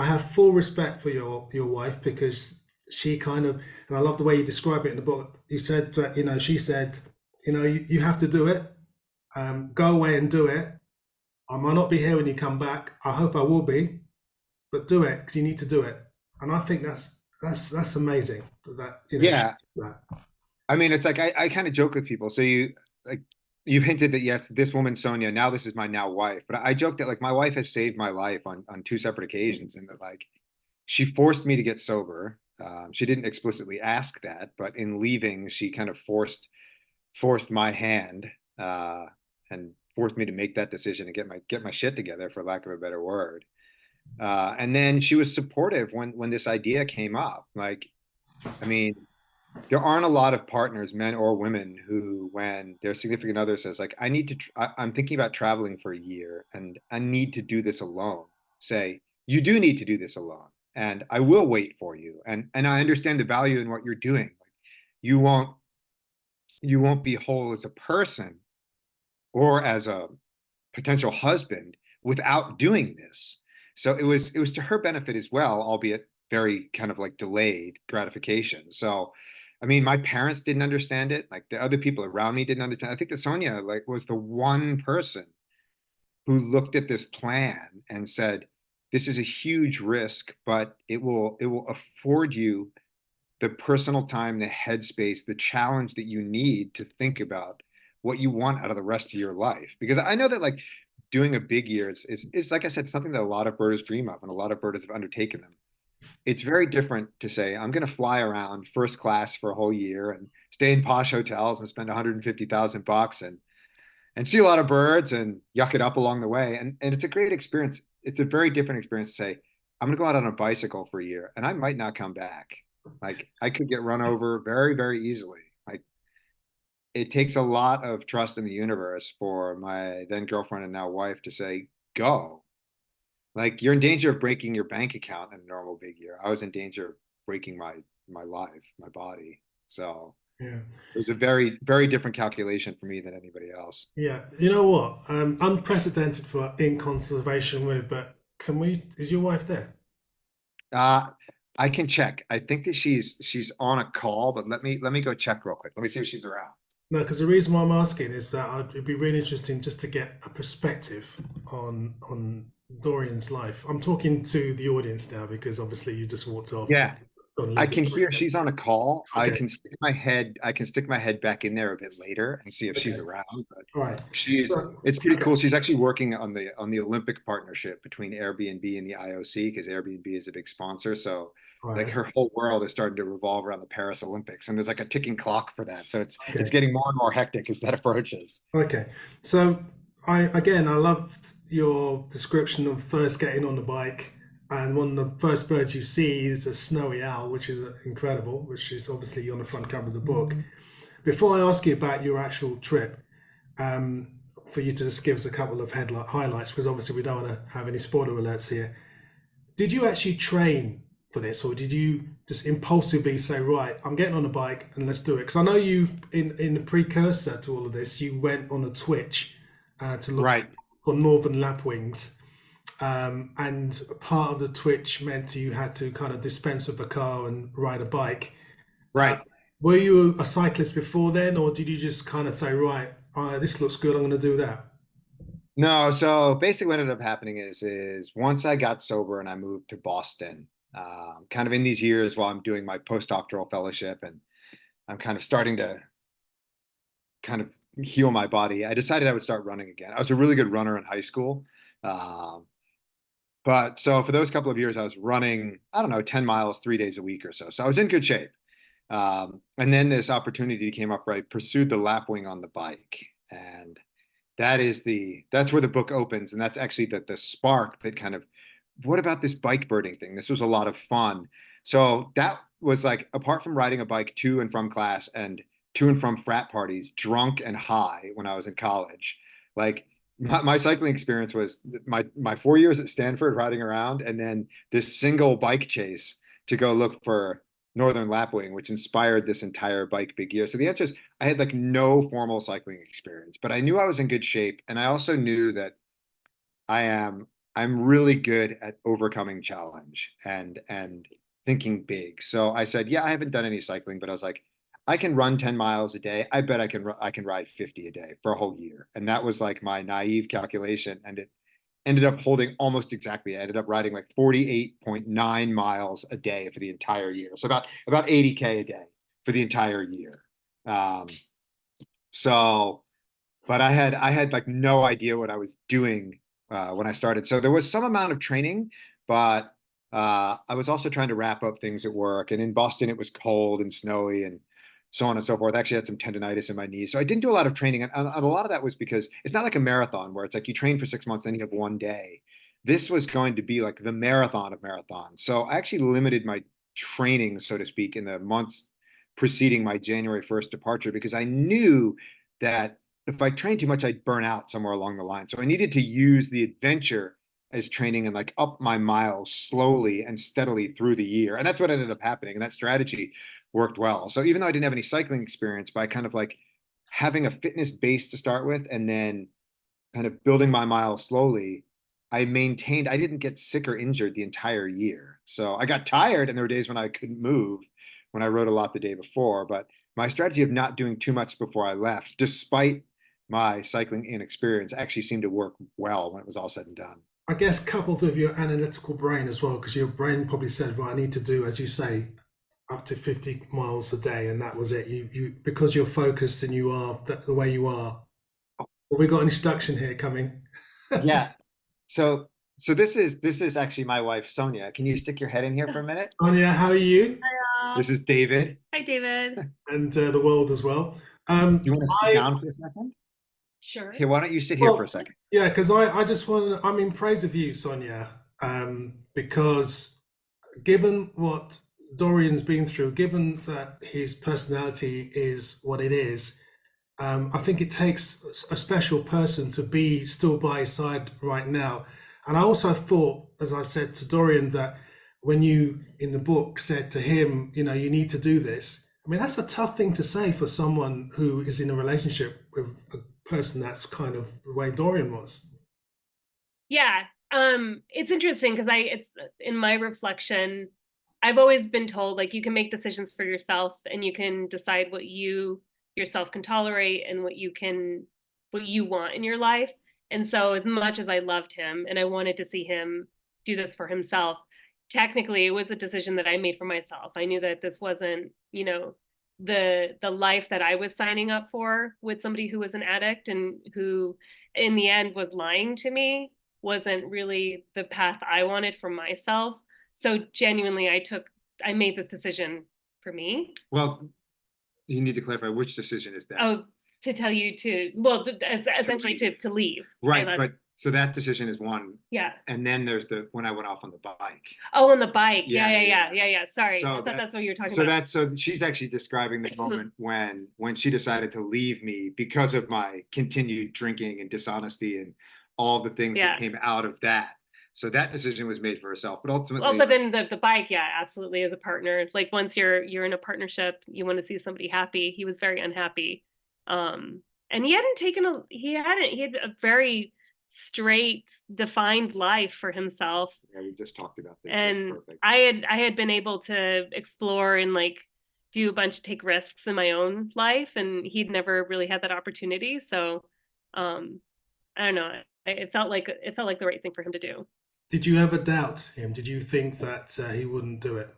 S1: have full respect for your wife because she kind of, and I love the way you describe it in the book. You said that, she said, you have to do it. Go away and do it. I might not be here when you come back. I hope I will be, but do it because you need to do it. And I think that's amazing that
S2: Yeah.
S1: that.
S2: I mean, it's like I kind of joke with people. So like you hinted that yes, this woman Sonia, now this is my now wife. But I joke that like my wife has saved my life on two separate occasions, and that like she forced me to get sober. She didn't explicitly ask that, but in leaving, she kind of forced my hand and forced me to make that decision and get my shit together, for lack of a better word. And then she was supportive when this idea came up. Like, I mean, there aren't a lot of partners, men or women, who, when their significant other says, like, I'm thinking about traveling for a year and I need to do this alone, say, you do need to do this alone. And I will wait for you. And I understand the value in what you're doing. Like, you won't you won't be whole as a person or as a potential husband without doing this. So it was to her benefit as well, albeit very kind of like delayed gratification. So I mean, my parents didn't understand it. Like the other people around me didn't understand. I think that Sonia like was the one person who looked at this plan and said, "This is a huge risk, but it will afford you the personal time, the headspace, the challenge that you need to think about what you want out of the rest of your life." Because I know that like doing a big year is like I said, something that a lot of birders dream of and a lot of birders have undertaken them. It's very different to say, I'm going to fly around first class for a whole year and stay in posh hotels and spend 150,000 bucks and see a lot of birds and yuck it up along the way. And it's a great experience. It's a very different experience to say, I'm going to go out on a bicycle for a year and I might not come back. Like I could get run over very, very easily. Like it takes a lot of trust in the universe for my then girlfriend and now wife to say, go. Like you're in danger of breaking your bank account in a normal big year. I was in danger of breaking my life, my body. So
S1: Yeah.
S2: it was a very, very different calculation for me than anybody else.
S1: Yeah, you know what? Unprecedented for in conservation with, but can we? Is your wife there?
S2: Uh, I can check. I think that she's on a call, but let me go check real quick. Let me see if she's around.
S1: No, because the reason why I'm asking is that it'd be really interesting just to get a perspective on Dorian's life. I'm talking to the audience now because obviously you just walked off
S2: Yeah,
S1: on
S2: I
S1: Lindo.
S2: can hear she's on a call.
S1: Okay,
S2: I can stick my head back in there a bit later and see if she's
S1: okay,
S2: around. But
S1: all right. So,
S2: it's pretty
S1: okay,
S2: cool. She's actually working on the Olympic partnership between Airbnb and the IOC because Airbnb is a big sponsor. So
S1: all
S2: like
S1: right,
S2: her whole world is starting to revolve around the Paris Olympics, and there's like a ticking clock for that. So it's
S1: okay.
S2: getting more and more hectic as that approaches.
S1: Okay, so I loved your description of first getting on the bike, and one of the first birds you see is a snowy owl, which is incredible, which is obviously on the front cover of the book. Before I ask you about your actual trip, um, for you to just give us a couple of headlight highlights, because obviously we don't want to have any spoiler alerts here. Did you actually train for this, or did you just impulsively say, "Right, I'm getting on a bike and let's do it"? Because I know you, in the precursor to all of this, you went on a twitch to look
S2: Right,
S1: for northern lapwings, and part of the twitch meant you had to kind of dispense with a car and ride a bike. Uh,
S2: right.
S1: were you a cyclist before then, or did you just kind of say, "Right, this looks good, I'm going to do that"?
S2: No, so basically what ended up happening is once I got sober and I moved to Boston, kind of in these years while I'm doing my postdoctoral fellowship and I'm kind of starting to kind of heal my body, I decided I would start running again. I was a really good runner in high school. Um, but so for those couple of years, I was running, I don't know, 10 miles 3 days a week or so. So I was in good shape. And then this opportunity came up, right? Pursued the lapwing on the bike. And that's where the book opens. And that's actually the spark that kind of, what about this bike birding thing? This was a lot of fun. So that was like, apart from riding a bike to and from class and to and from frat parties, drunk and high when I was in college, like my cycling experience was my 4 years at Stanford riding around and then this single bike chase to go look for Northern Lapwing, which inspired this entire bike big year. So the answer is I had like no formal cycling experience, but I knew I was in good shape. And I also knew that I'm really good at overcoming challenge and thinking big. So I said, yeah, I haven't done any cycling, but I was like, I can run 10 miles a day. I bet I can ride 50 a day for a whole year. And that was like my naive calculation. And it ended up holding almost exactly. I ended up riding like 48.9 miles a day for the entire year. So about 80K a day for the entire year. Um, so but I had like no idea what I was doing when I started. So there was some amount of training, but I was also trying to wrap up things at work. And in Boston, it was cold and snowy and so on and so forth. I actually had some tendonitis in my knees, so I didn't do a lot of training. And a lot of that was because it's not like a marathon where it's like you train for 6 months, then you have one day. This was going to be like the marathon of marathons. So I actually limited my training, so to speak, in the months preceding my January 1st departure because I knew that if I trained too much, I'd burn out somewhere along the line. So I needed to use the adventure as training and like up my miles slowly and steadily through the year. And that's what ended up happening. And that strategy worked well. So even though I didn't have any cycling experience, by kind of like having a fitness base to start with and then kind of building my miles slowly, I didn't get sick or injured the entire year. So I got tired and there were days when I couldn't move when I rode a lot the day before. But my strategy of not doing too much before I left, despite my cycling inexperience, actually seemed to work well when it was all said and done.
S1: I guess coupled with your analytical brain as well, because your brain probably said, "Well, I need to do, as you say, up to 50 miles a day," and that was it. You because you're focused and you are the way you are. Well, we got an introduction here coming.
S2: Yeah. So this is actually my wife, Sonia. Can you stick your head in here for a minute?
S1: Anya, how are you?
S2: This is David.
S3: Hi, David.
S1: And the world as well.
S2: Do you want to sit
S1: I
S2: down for a second?
S3: Sure.
S2: Here, why don't you sit here for a
S1: well,
S2: second?
S1: yeah, because I just want to, I'm in praise of you, Sonia, because given what Dorian's been through, given that his personality is what it is, I think it takes a special person to be still by his side right now. And I also thought, as I said to Dorian, that when you in the book said to him, you know, you need to do this. I mean, that's a tough thing to say for someone who is in a relationship with a person that's kind of the way Dorian was.
S3: Yeah. It's interesting because it's in my reflection, I've always been told like you can make decisions for yourself and you can decide what you yourself can tolerate and what you want in your life. And so as much as I loved him and I wanted to see him do this for himself, technically it was a decision that I made for myself. I knew that this wasn't, the life that I was signing up for with somebody who was an addict and who in the end was lying to me wasn't really the path I wanted for myself. So genuinely, I made this decision for me.
S2: Well, you need to clarify which decision is that?
S3: Oh, to tell you well, essentially to leave.
S2: Right, but so that decision is one.
S3: Yeah.
S2: And then there's the when I went off on the bike.
S3: Oh, on the bike.
S2: Yeah,
S3: Yeah. Sorry.
S2: So
S3: I thought that's what you were talking
S2: So
S3: about.
S2: so she's actually describing the moment when she decided to leave me because of my continued drinking and dishonesty and all the things that came out of that. So that decision was made for herself, but ultimately.
S3: Well, but then the bike, yeah, absolutely, as a partner. Like once you're in a partnership, you want to see somebody happy. He was very unhappy, and he had a very straight, defined life for himself.
S2: Yeah, we just talked about that.
S3: And I had been able to explore and like take risks in my own life, and he'd never really had that opportunity. So, I don't know. It felt like the right thing for him to do.
S1: Did you ever doubt him? Did you think that he wouldn't do it?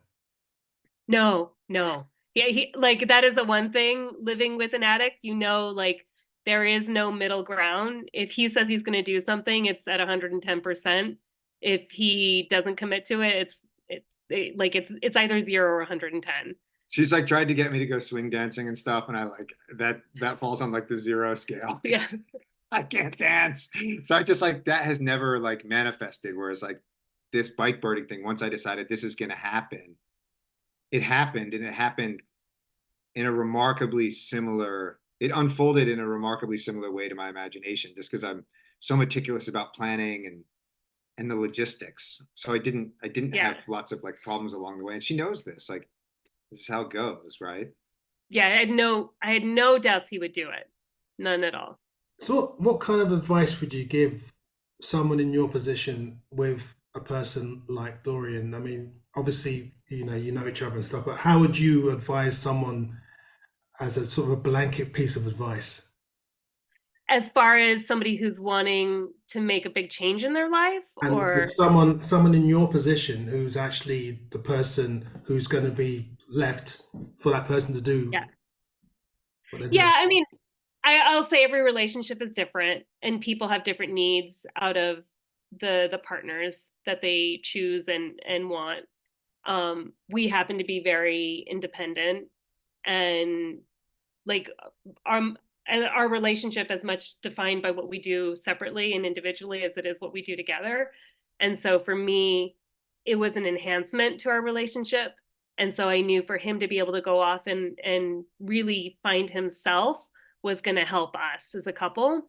S3: No. Yeah, he like that is the one thing living with an addict, like there is no middle ground. If he says he's going to do something, it's at 110%. If he doesn't commit to it, it's either 0 or 110.
S2: She's like tried to get me to go swing dancing and stuff, and I like that falls on like the 0 scale.
S3: Yeah.
S2: I can't dance. So I just like that has never like manifested. Whereas like this bike birding thing, once I decided this is gonna happen, it happened, and it happened in a remarkably similar, it unfolded in a remarkably similar way to my imagination, just because I'm so meticulous about planning and the logistics. So I didn't have lots of like problems along the way. And she knows this. Like This is how it goes, right?
S3: Yeah, I had no doubts he would do it. None at all.
S1: So what kind of advice would you give someone in your position with a person like Dorian? I mean, obviously, you know each other and stuff, but how would you advise someone as a sort of a blanket piece of advice?
S3: As far as somebody who's wanting to make a big change in their life,
S1: And
S3: or
S1: with someone in your position who's actually the person who's going to be left for that person to do
S3: yeah.
S1: what they're
S3: Yeah,
S1: doing.
S3: I mean, I'll say every relationship is different and people have different needs out of the partners that they choose and want. We happen to be very independent, and like our our relationship as much defined by what we do separately and individually as it is what we do together. And so for me, it was an enhancement to our relationship. And so I knew for him to be able to go off and really find himself was going to help us as a couple.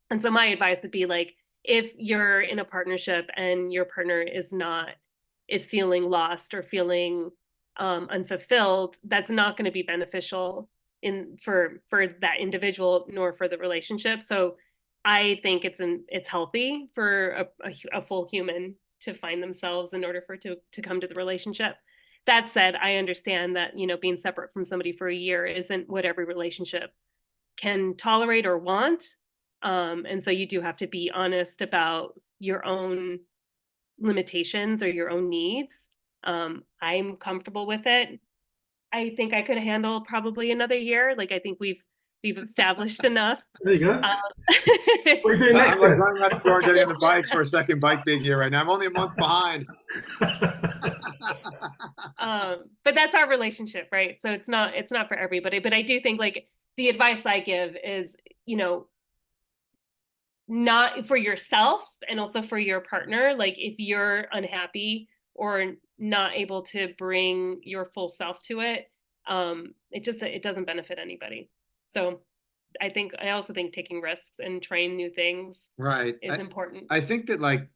S3: And so my advice would be like, if you're in a partnership and your partner is feeling lost or feeling unfulfilled, that's not going to be beneficial in for that individual nor for the relationship. So I think it's healthy for a full human to find themselves in order for it to come to the relationship. That said, I understand that, being separate from somebody for a year isn't what every relationship can tolerate or want. And so you do have to be honest about your own limitations or your own needs. I'm comfortable with it. I think I could handle probably another year. Like I think we've established enough.
S1: There you go.
S3: Um,
S1: What are you doing next
S2: I'm like
S1: then?
S2: running out the door, getting on the bike for a second bike big here right now. I'm only a month behind.
S3: but that's our relationship, right? So it's not for everybody. But I do think like the advice I give is, not for yourself and also for your partner. Like if you're unhappy or not able to bring your full self to it, it doesn't benefit anybody. So I also think taking risks and trying new things
S2: Right.
S3: is important.
S2: I think that like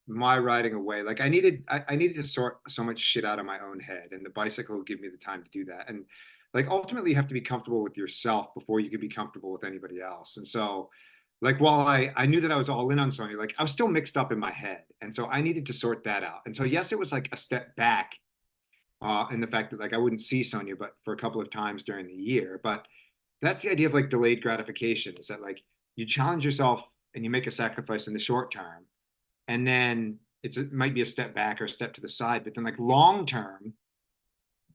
S2: my riding away, like I needed to sort so much shit out of my own head, and the bicycle would give me the time to do that. And like ultimately you have to be comfortable with yourself before you can be comfortable with anybody else. And so like while I knew that I was all in on Sonya, like I was still mixed up in my head. And so I needed to sort that out. And so yes, it was like a step back in the fact that like I wouldn't see Sonya but for a couple of times during the year. But that's the idea of like delayed gratification, is that like you challenge yourself and you make a sacrifice in the short term, and then it might be a step back or a step to the side, but then like long term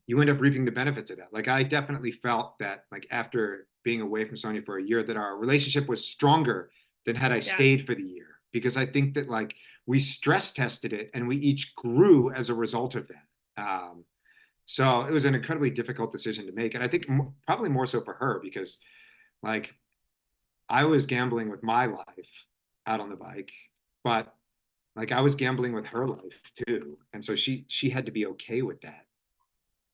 S2: you end up reaping the benefits of that. Like I definitely felt that like after being away from Sonya for a year that our relationship was stronger than had I
S3: Yeah.
S2: stayed for the year, because I think that like we stress tested it and we each grew as a result of that. So it was an incredibly difficult decision to make, and I think probably more so for her, because like I was gambling with my life out on the bike, but like I was gambling with her life too, and so she had to be okay with that,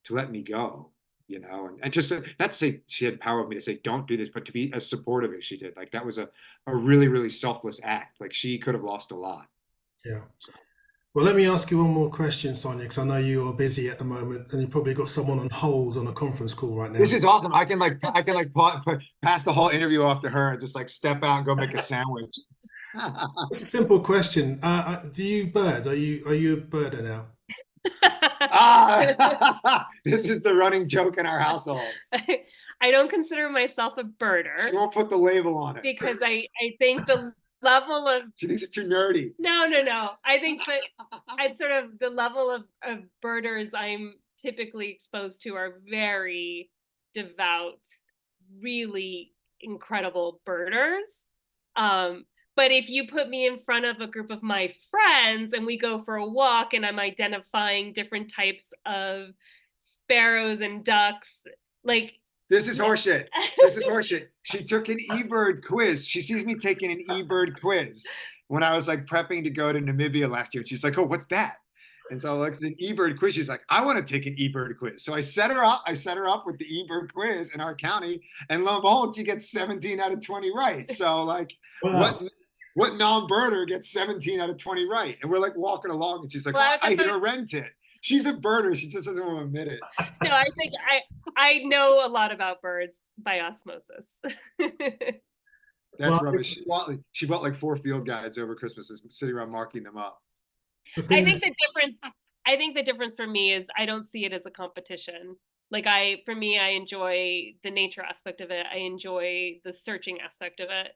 S2: to let me go, and just not to say she had power of me to say don't do this, but to be as supportive as she did. Like that was a really really selfless act. Like she could have lost a lot.
S1: Yeah. Well, let me ask you one more question, Sonia, because I know you are busy at the moment and you've probably got someone on hold on a conference call right now.
S2: This is awesome. I can pass the whole interview off to her and just like step out and go make a sandwich.
S1: It's a simple question. Do you bird? Are you a birder now?
S2: This is the running joke in our household.
S3: I don't consider myself a birder.
S2: You won't put the label on it
S3: because I think the level of
S2: she thinks it's too nerdy.
S3: No. I think that I'd sort of the level of birders I'm typically exposed to are very devout, really incredible birders. But if you put me in front of a group of my friends and we go for a walk and I'm identifying different types of sparrows and ducks, like
S2: this is horseshit. This is horseshit. She took an eBird quiz. She sees me taking an eBird quiz when I was like prepping to go to Namibia last year. She's like, "Oh, what's that?" And so like the eBird quiz, she's like, "I want to take an eBird quiz." So I set her up with the eBird quiz in our county, and lo and behold, she gets 17 out of 20 right. So like,
S1: Wow.
S2: what non-birder gets 17 out of 20 right? And we're like walking along, and she's like,
S3: Well,
S2: "I hit a wren tit." She's a birder. She just doesn't want to admit it.
S3: No, I think I know a lot about birds by osmosis.
S2: That's
S1: Well,
S2: rubbish. She bought like 4 field guides over Christmas, and sitting around marking them up.
S1: the
S3: I
S1: thing
S3: think
S1: is,
S3: the difference I think the difference for me is I don't see it as a competition. Like for me, I enjoy the nature aspect of it. I enjoy the searching aspect of it.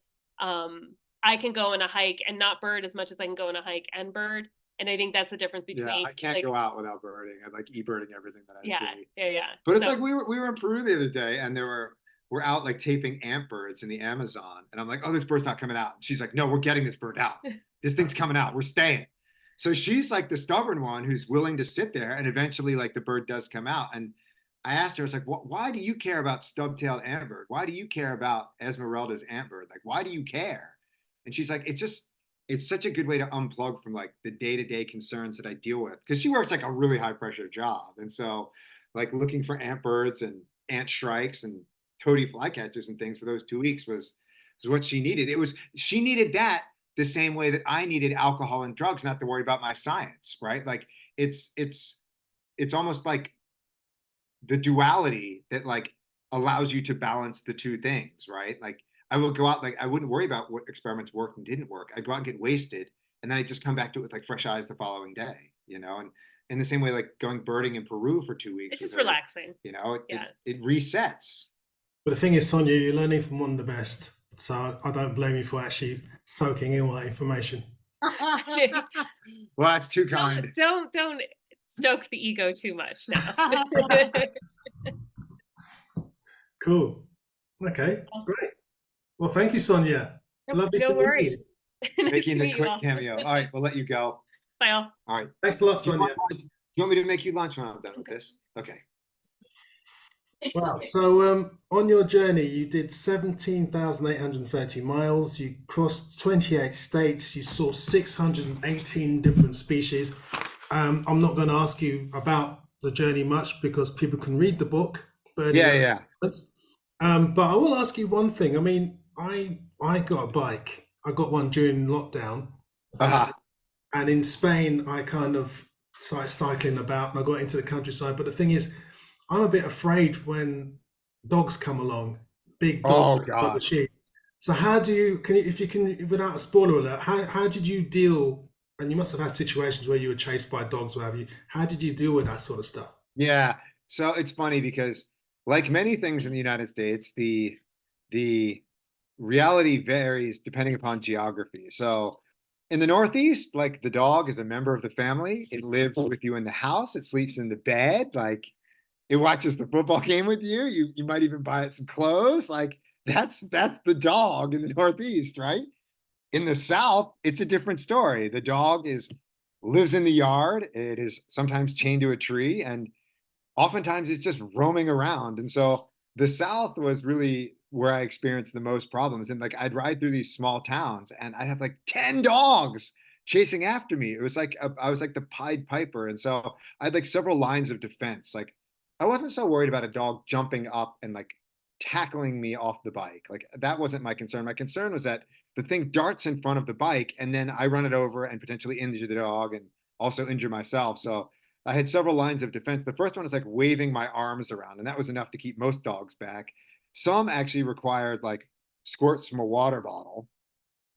S3: I can go on a hike and not bird as much as I can go on a hike and bird. And I think that's the difference
S2: Yeah,
S3: between
S2: I can't
S3: like,
S2: go out without birding. I like e-birding everything that I
S3: yeah,
S2: see.
S3: yeah.
S2: But it's
S3: So
S2: like we were in Peru the other day, and we're out like taping ant birds in the Amazon, and I'm like, oh, this bird's not coming out. And she's like, no, we're getting this bird out. This thing's coming out. We're staying. So she's like the stubborn one who's willing to sit there, and eventually, like the bird does come out. And I asked her, I was like, why do you care about stub-tailed antbird? Why do you care about Esmeralda's antbird? Like, why do you care? And she's like, it's such a good way to unplug from like the day-to-day concerns that I deal with. Because she works like a really high pressure job. And so like looking for antbirds and ant shrikes and toady flycatchers and things for those 2 weeks was what she needed. She needed that the same way that I needed alcohol and drugs, not to worry about my science, right? Like it's almost like the duality that like allows you to balance the two things, right? Like I would go out, like I wouldn't worry about what experiments worked and didn't work. I'd go out and get wasted, and then I'd just come back to it with like fresh eyes the following day, And in the same way, like going birding in Peru for 2 weeks,
S3: it's just relaxing.
S2: It resets.
S1: but the thing is, Sonia, you're learning from one of the best. So I don't blame you for actually soaking in all that information.
S2: Well, that's too kind.
S3: Don't stoke the ego too much now.
S1: Cool. Okay, great. Well, thank you, Sonia. Lovely
S3: No
S1: to meet
S3: worries.
S1: you.
S3: Nice to
S2: Making a
S3: meet you
S2: quick
S3: all.
S2: cameo. All right, we'll let you go.
S3: Bye all.
S2: All right.
S1: Thanks a lot,
S2: Do you
S1: Sonia.
S2: want me to make you lunch when I'm done with this? Okay.
S1: Wow. So on your journey, you did 17,830 miles. You crossed 28 states. You saw 618 different species. I'm not going to ask you about the journey much because people can read the book. But
S2: Yeah.
S1: But I will ask you one thing. I mean, I got a bike. I got one during lockdown.
S2: Uh-huh.
S1: And in Spain, I kind of started cycling about and I got into the countryside. But the thing is, I'm a bit afraid when dogs come along, big
S2: Oh,
S1: dogs like
S2: God.
S1: the sheep. So how do you, if you can, without a spoiler alert, how did you deal, and you must have had situations where you were chased by dogs, what have you, how did you deal with that sort of stuff?
S2: Yeah. So it's funny because like many things in the United States, the reality varies depending upon geography. So in the Northeast, like the dog is a member of the family. It lives with you in the house. It sleeps in the bed. Like it watches the football game with you. You might even buy it some clothes. Like that's the dog in the Northeast, right? In the South, it's a different story. The dog lives in the yard. It is sometimes chained to a tree, and oftentimes it's just roaming around. And so the South was really where I experienced the most problems. And like I'd ride through these small towns and I'd have like 10 dogs chasing after me. It was like I was like the Pied Piper. And so I had like several lines of defense. Like I wasn't so worried about a dog jumping up and like tackling me off the bike. Like that wasn't my concern. My concern was that the thing darts in front of the bike and then I run it over and potentially injure the dog and also injure myself. So I had several lines of defense. The first one is like waving my arms around, and that was enough to keep most dogs back. Some actually required like squirts from a water bottle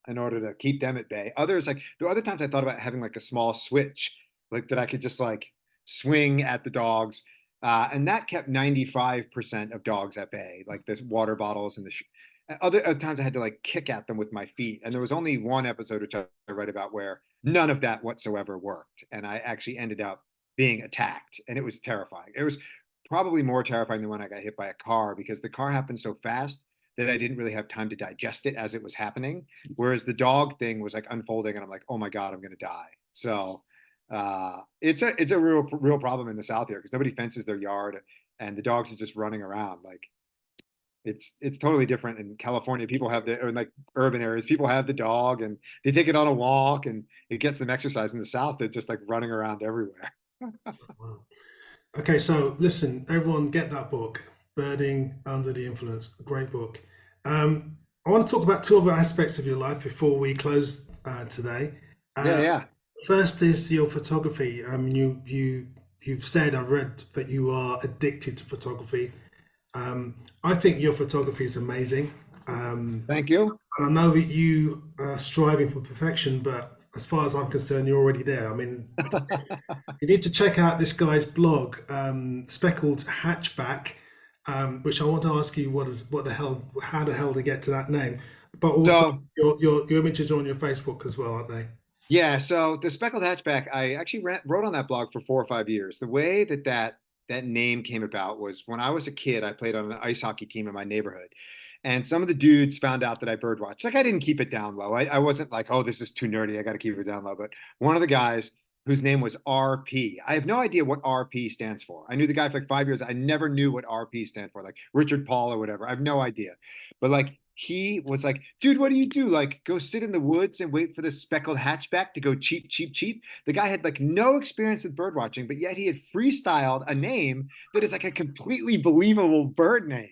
S2: in order to keep them at bay. Others, like there were other times I thought about having like a small switch, like that I could just like swing at the dogs. And that kept 95% of dogs at bay, like the water bottles and other times I had to like kick at them with my feet. And there was only one episode which I read about where none of that whatsoever worked. And I actually ended up being attacked, and it was terrifying. It was probably more terrifying than when I got hit by a car because the car happened so fast that I didn't really have time to digest it as it was happening. Whereas the dog thing was like unfolding, and I'm like, oh my God, I'm gonna die. So it's a real problem in the South here because nobody fences their yard, and the dogs are just running around. Like it's totally different in California. People have or in like urban areas, people have the dog and they take it on a walk, and it gets them exercise. In the South, they're just like running around everywhere.
S1: Wow. Okay, so listen, everyone get that book, Birding Under the Influence. Great book. I want to talk about two other aspects of your life before we close today.
S2: Yeah.
S1: First is your photography. You you've said, I've read that you are addicted to photography. I think your photography is amazing.
S2: Thank you.
S1: And I know that you are striving for perfection, but as far as I'm concerned, you're already there. I mean, you need to check out this guy's blog, Speckled Hatchback, which I want to ask you how the hell to get to that name. But also,
S2: So
S1: your images are on your Facebook as well, aren't they?
S2: yeah, so the speckled hatchback, I actually wrote on that blog for 4 or 5 years. The way that name came about was when I was a kid, I played on an ice hockey team in my neighborhood. And some of the dudes found out that I bird watched. Like I didn't keep it down low. I wasn't like, oh, this is too nerdy. I got to keep it down low. But one of the guys whose name was RP, I have no idea what RP stands for. I knew the guy for like 5 years. I never knew what RP stand for, like Richard Paul or whatever. I have no idea. But like he was like, dude, what do you do? Like, go sit in the woods and wait for the speckled hatchback to go cheep, cheep, cheep. The guy had like no experience with bird watching, but yet he had freestyled a name that is like a completely believable bird name.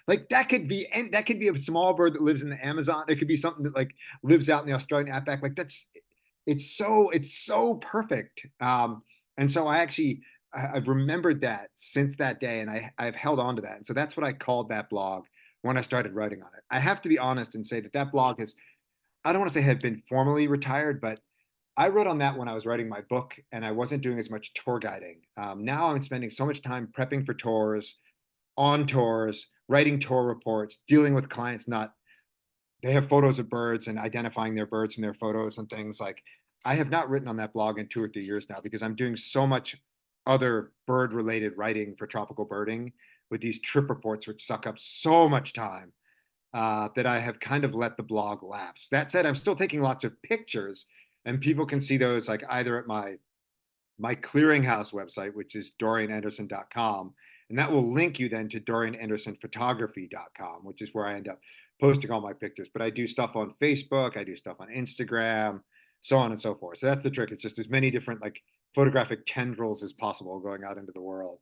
S2: Like that could be a small bird that lives in the Amazon. It could be something that like lives out in the Australian outback. Like it's so perfect. And so I've remembered that since that day, and I've held on to that. And so that's what I called that blog when I started writing on it. I have to be honest and say that blog has, I don't want to say have been formally retired, but I wrote on that when I was writing my book and I wasn't doing as much tour guiding. Now I'm spending so much time prepping for tours, on tours, writing tour reports, dealing with clients not, they have photos of birds and identifying their birds from their photos and things. Like I have not written on that blog in 2 or 3 years now because I'm doing so much other bird related writing for tropical birding with these trip reports, which suck up so much time that I have kind of let the blog lapse. That said, I'm still taking lots of pictures and people can see those like either at my clearinghouse website, which is doriananderson.com. And that will link you then to dorianandersonphotography.com, which is where I end up posting all my pictures. But I do stuff on Facebook, I do stuff on Instagram, so on and so forth. So that's the trick. It's just as many different like photographic tendrils as possible going out into the world.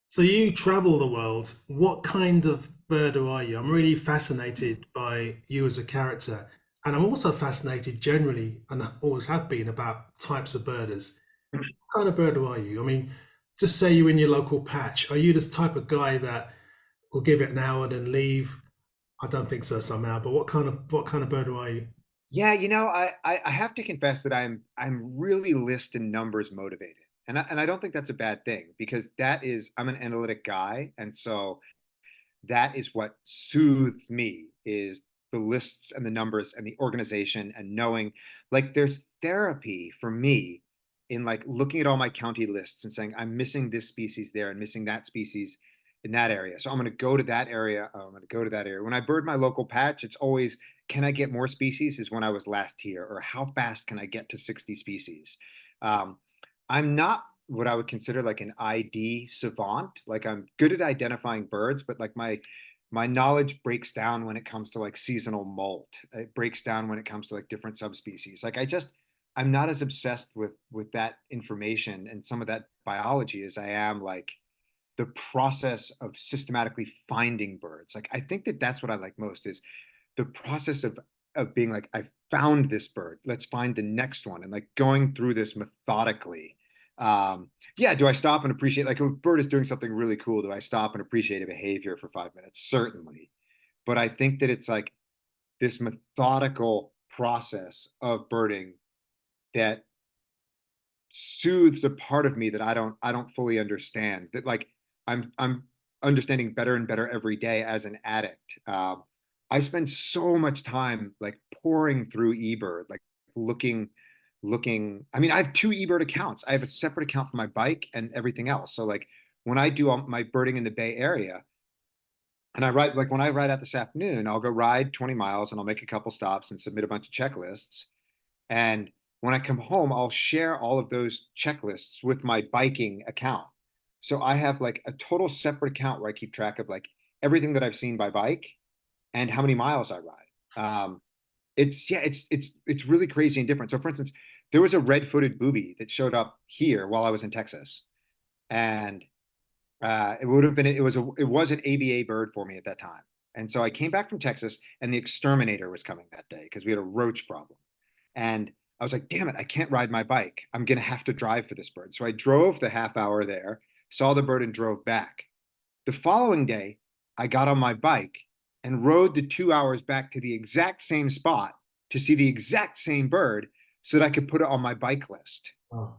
S1: So you travel the world. What kind of birder are you? I'm really fascinated by you as a character, and I'm also fascinated generally, and I always have been, about types of birders. What kind of birder are you? I mean, just say you're in your local patch. Are you the type of guy that will give it an hour then leave? I don't think so somehow. But what kind of birder are you?
S2: Yeah, I have to confess that I'm really list and numbers motivated. And I don't think that's a bad thing because I'm an analytic guy. And so that is what soothes me is the lists and the numbers and the organization and knowing like there's therapy for me in like looking at all my county lists and saying I'm missing this species there and missing that species in that area. So I'm going to go to that area. I'm going to go to that area. When I bird my local patch, it's always, can I get more species is when I was last here, or how fast can I get to 60 species? Um, I'm not what I would consider like an ID savant. Like I'm good at identifying birds, but like my knowledge breaks down when it comes to like seasonal molt. It breaks down when it comes to like different subspecies. Like I'm not as obsessed with that information and some of that biology as I am like the process of systematically finding birds. Like I think that that's what I like most is the process of being like I found this bird. Let's find the next one and like going through this methodically. Yeah, do I stop and appreciate like if a bird is doing something really cool? Do I stop and appreciate a behavior for 5 minutes? Certainly, but I think that it's like this methodical process of birding that soothes a part of me that I don't fully understand. That like I'm understanding better and better every day as an addict. I spend so much time like pouring through eBird, like looking. I mean, I have two eBird accounts. I have a separate account for my bike and everything else. So like when I do all my birding in the Bay Area, and I ride like when I ride out this afternoon, I'll go ride 20 miles and I'll make a couple stops and submit a bunch of checklists. And when I come home, I'll share all of those checklists with my biking account. So I have like a total separate account where I keep track of like everything that I've seen by bike and how many miles I ride. It's really crazy and different. So for instance, there was a red-footed booby that showed up here while I was in Texas, and it was an ABA bird for me at that time. And so I came back from Texas, and the exterminator was coming that day because we had a roach problem. And I was like, damn it, I can't ride my bike. I'm going to have to drive for this bird. So I drove the half hour there, saw the bird, and drove back. The following day, I got on my bike and rode the 2 hours back to the exact same spot to see the exact same bird so that I could put it on my bike list.
S1: Oh,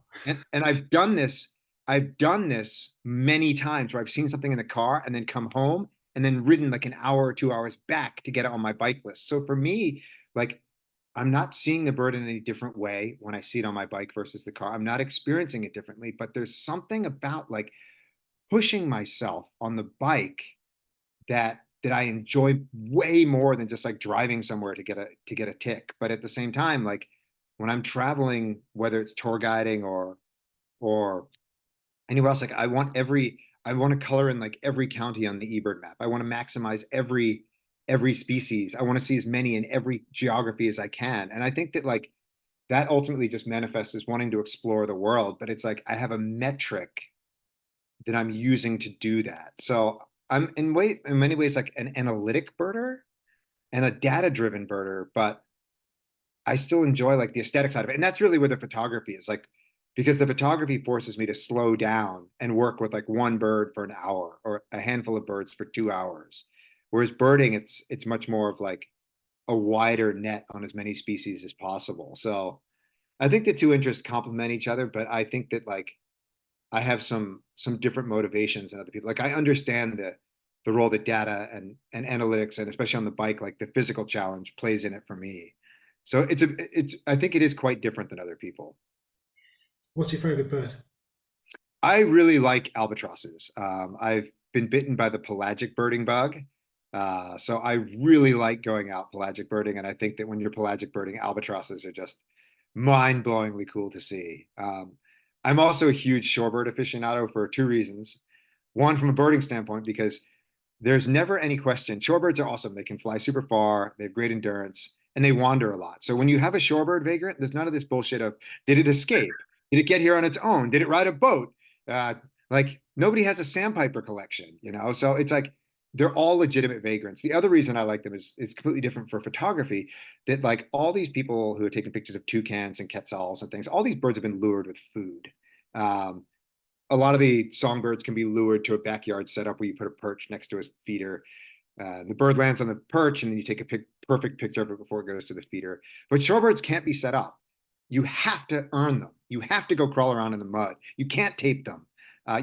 S2: And I've done this many times where I've seen something in the car and then come home and then ridden like an hour or 2 hours back to get it on my bike list. So for me, like I'm not seeing the bird in any different way when I see it on my bike versus the car. I'm not experiencing it differently, but there's something about like pushing myself on the bike that I enjoy way more than just like driving somewhere to get a tick. But at the same time, like when I'm traveling, whether it's tour guiding or anywhere else, like I want to color in like every county on the eBird map. I want to maximize every species. I want to see as many in every geography as I can. And I think that like that ultimately just manifests as wanting to explore the world, but it's like I have a metric that I'm using to do that. So I'm in many ways like an analytic birder and a data-driven birder, but I still enjoy like the aesthetic side of it. And that's really where the photography is like, because the photography forces me to slow down and work with like one bird for an hour or a handful of birds for 2 hours. Whereas birding, it's much more of like a wider net on as many species as possible. So I think the two interests complement each other, but I think that like I have some different motivations than other people. Like I understand the role that data and analytics and especially on the bike, like the physical challenge plays in it for me. So it's I think it is quite different than other people.
S1: what's your favorite bird?
S2: I really like albatrosses. I've been bitten by the pelagic birding bug. So I really like going out pelagic birding. And I think that when you're pelagic birding, albatrosses are just mind-blowingly cool to see. I'm also a huge shorebird aficionado for two reasons. One, from a birding standpoint, because there's never any question. Shorebirds are awesome. They can fly super far, they have great endurance, and they wander a lot. So when you have a shorebird vagrant, there's none of this bullshit of did it escape? Did it get here on its own? Did it ride a boat? Like nobody has a sandpiper collection, you know? So it's like they're all legitimate vagrants. The other reason I like them is completely different for photography. That like all these people who are taking pictures of toucans and quetzals and things, all these birds have been lured with food. Um, a lot of the songbirds can be lured to a backyard setup where you put a perch next to a feeder. The bird lands on the perch, and then you take a perfect picture of it before it goes to the feeder. But shorebirds can't be set up. You have to earn them. You have to go crawl around in the mud. You can't tape them.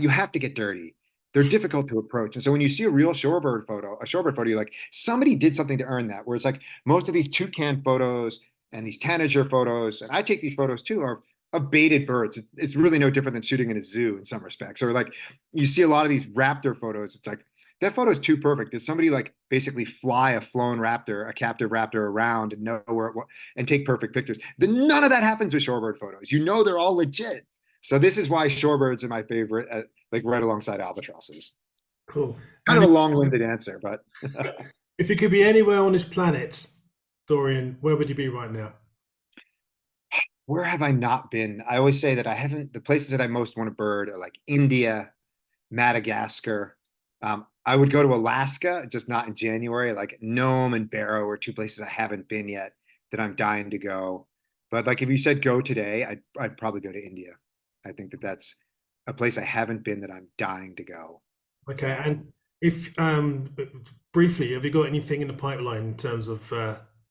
S2: You have to get dirty. They're difficult to approach. And so when you see a real shorebird photo, you're like, somebody did something to earn that. Whereas like most of these toucan photos and these tanager photos, and I take these photos too, are of baited birds. It's really no different than shooting in a zoo in some respects. Or like you see a lot of these raptor photos. It's like that photo is too perfect. Did somebody like basically fly a flown raptor, a captive raptor around and know where it was and take perfect pictures? None of that happens with shorebird photos. You know they're all legit. So this is why shorebirds are my favorite, like right alongside albatrosses.
S1: Cool.
S2: Kind
S1: And
S2: of a long-winded answer, but
S1: if you could be anywhere on this planet, Dorian, where would you be right now?
S2: where have I not been? I always say that I haven't. The places that I most want to bird are like India, Madagascar. I would go to Alaska, just not in January. Like Nome and Barrow are two places I haven't been yet that I'm dying to go. But like if you said go today, I'd probably go to India. I think that that's a place I haven't been that I'm dying to go.
S1: Okay,
S2: So
S1: and if briefly, have you got anything in the pipeline in terms of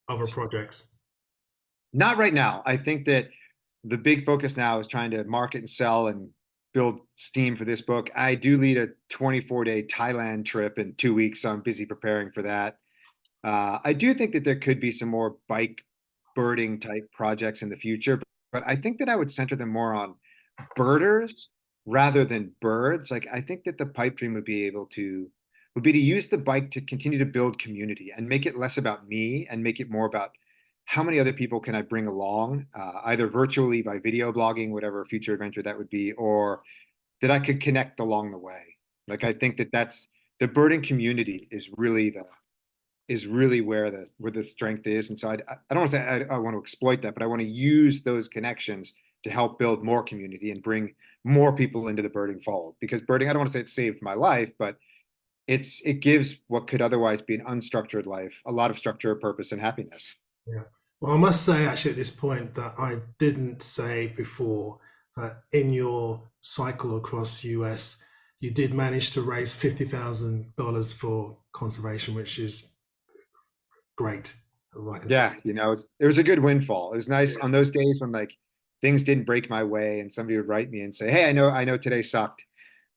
S1: other projects?
S2: not right now. I think that the big focus now is trying to market and sell and build steam for this book. I do lead a 24-day Thailand trip in 2 weeks, so I'm busy preparing for that. I do think that there could be some more bike birding type projects in the future, but I think that I would center them more on birders rather than birds. Like I think that the pipe dream would be to use the bike to continue to build community and make it less about me and make it more about how many other people can I bring along, either virtually by video blogging, whatever future adventure that would be, or that I could connect along the way. Like I think that that's the birding community is really where the strength is. And so I don't want to say I want to exploit that, but I want to use those connections to help build more community and bring more people into the birding fold. Because birding, I don't want to say it saved my life, but it gives what could otherwise be an unstructured life a lot of structure, purpose, and happiness.
S1: Yeah. Well, I must say actually at this point that I didn't say before that in your cycle across US, you did manage to raise $50,000 for conservation, which is great. All I can say.
S2: Yeah, it was a good windfall. It was nice on those days when like things didn't break my way and somebody would write me and say, "Hey, I know today sucked.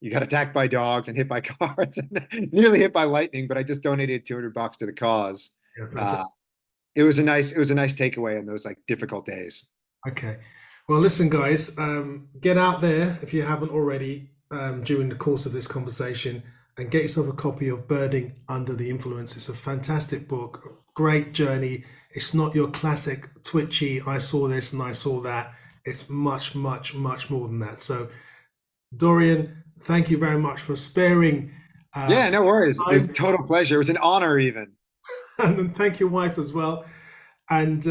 S2: You got attacked by dogs and hit by cars and nearly hit by lightning, but I just donated $200 to the cause."
S1: Yeah,
S2: Uh,
S1: fantastic.
S2: it was a nice takeaway in those like difficult days.
S1: Okay. Well, listen, guys, get out there if you haven't already during the course of this conversation and get yourself a copy of Birding Under the Influence. It's a fantastic book, great journey. It's not your classic twitchy, I saw this and I saw that. It's much, much, much more than that. So, Dorian, thank you very much for sparing
S2: Yeah, no worries. It was a
S1: time,
S2: total pleasure. It was an honor even.
S1: and thank your wife as well. And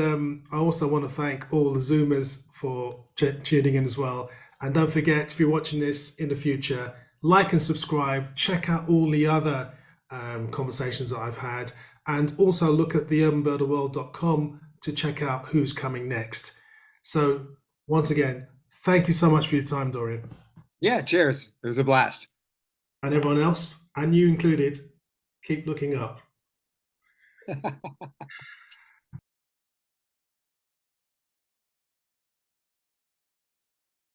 S1: I also want to thank all the Zoomers for tuning in as well. And don't forget, if you're watching this in the future, like and subscribe. Check out all the other conversations that I've had. And also look at theurbanbuilderworld.com to check out who's coming next. So, once again, thank you so much for your time, Dorian.
S2: Yeah, cheers. It was a blast.
S1: And everyone else, and you included, keep looking up.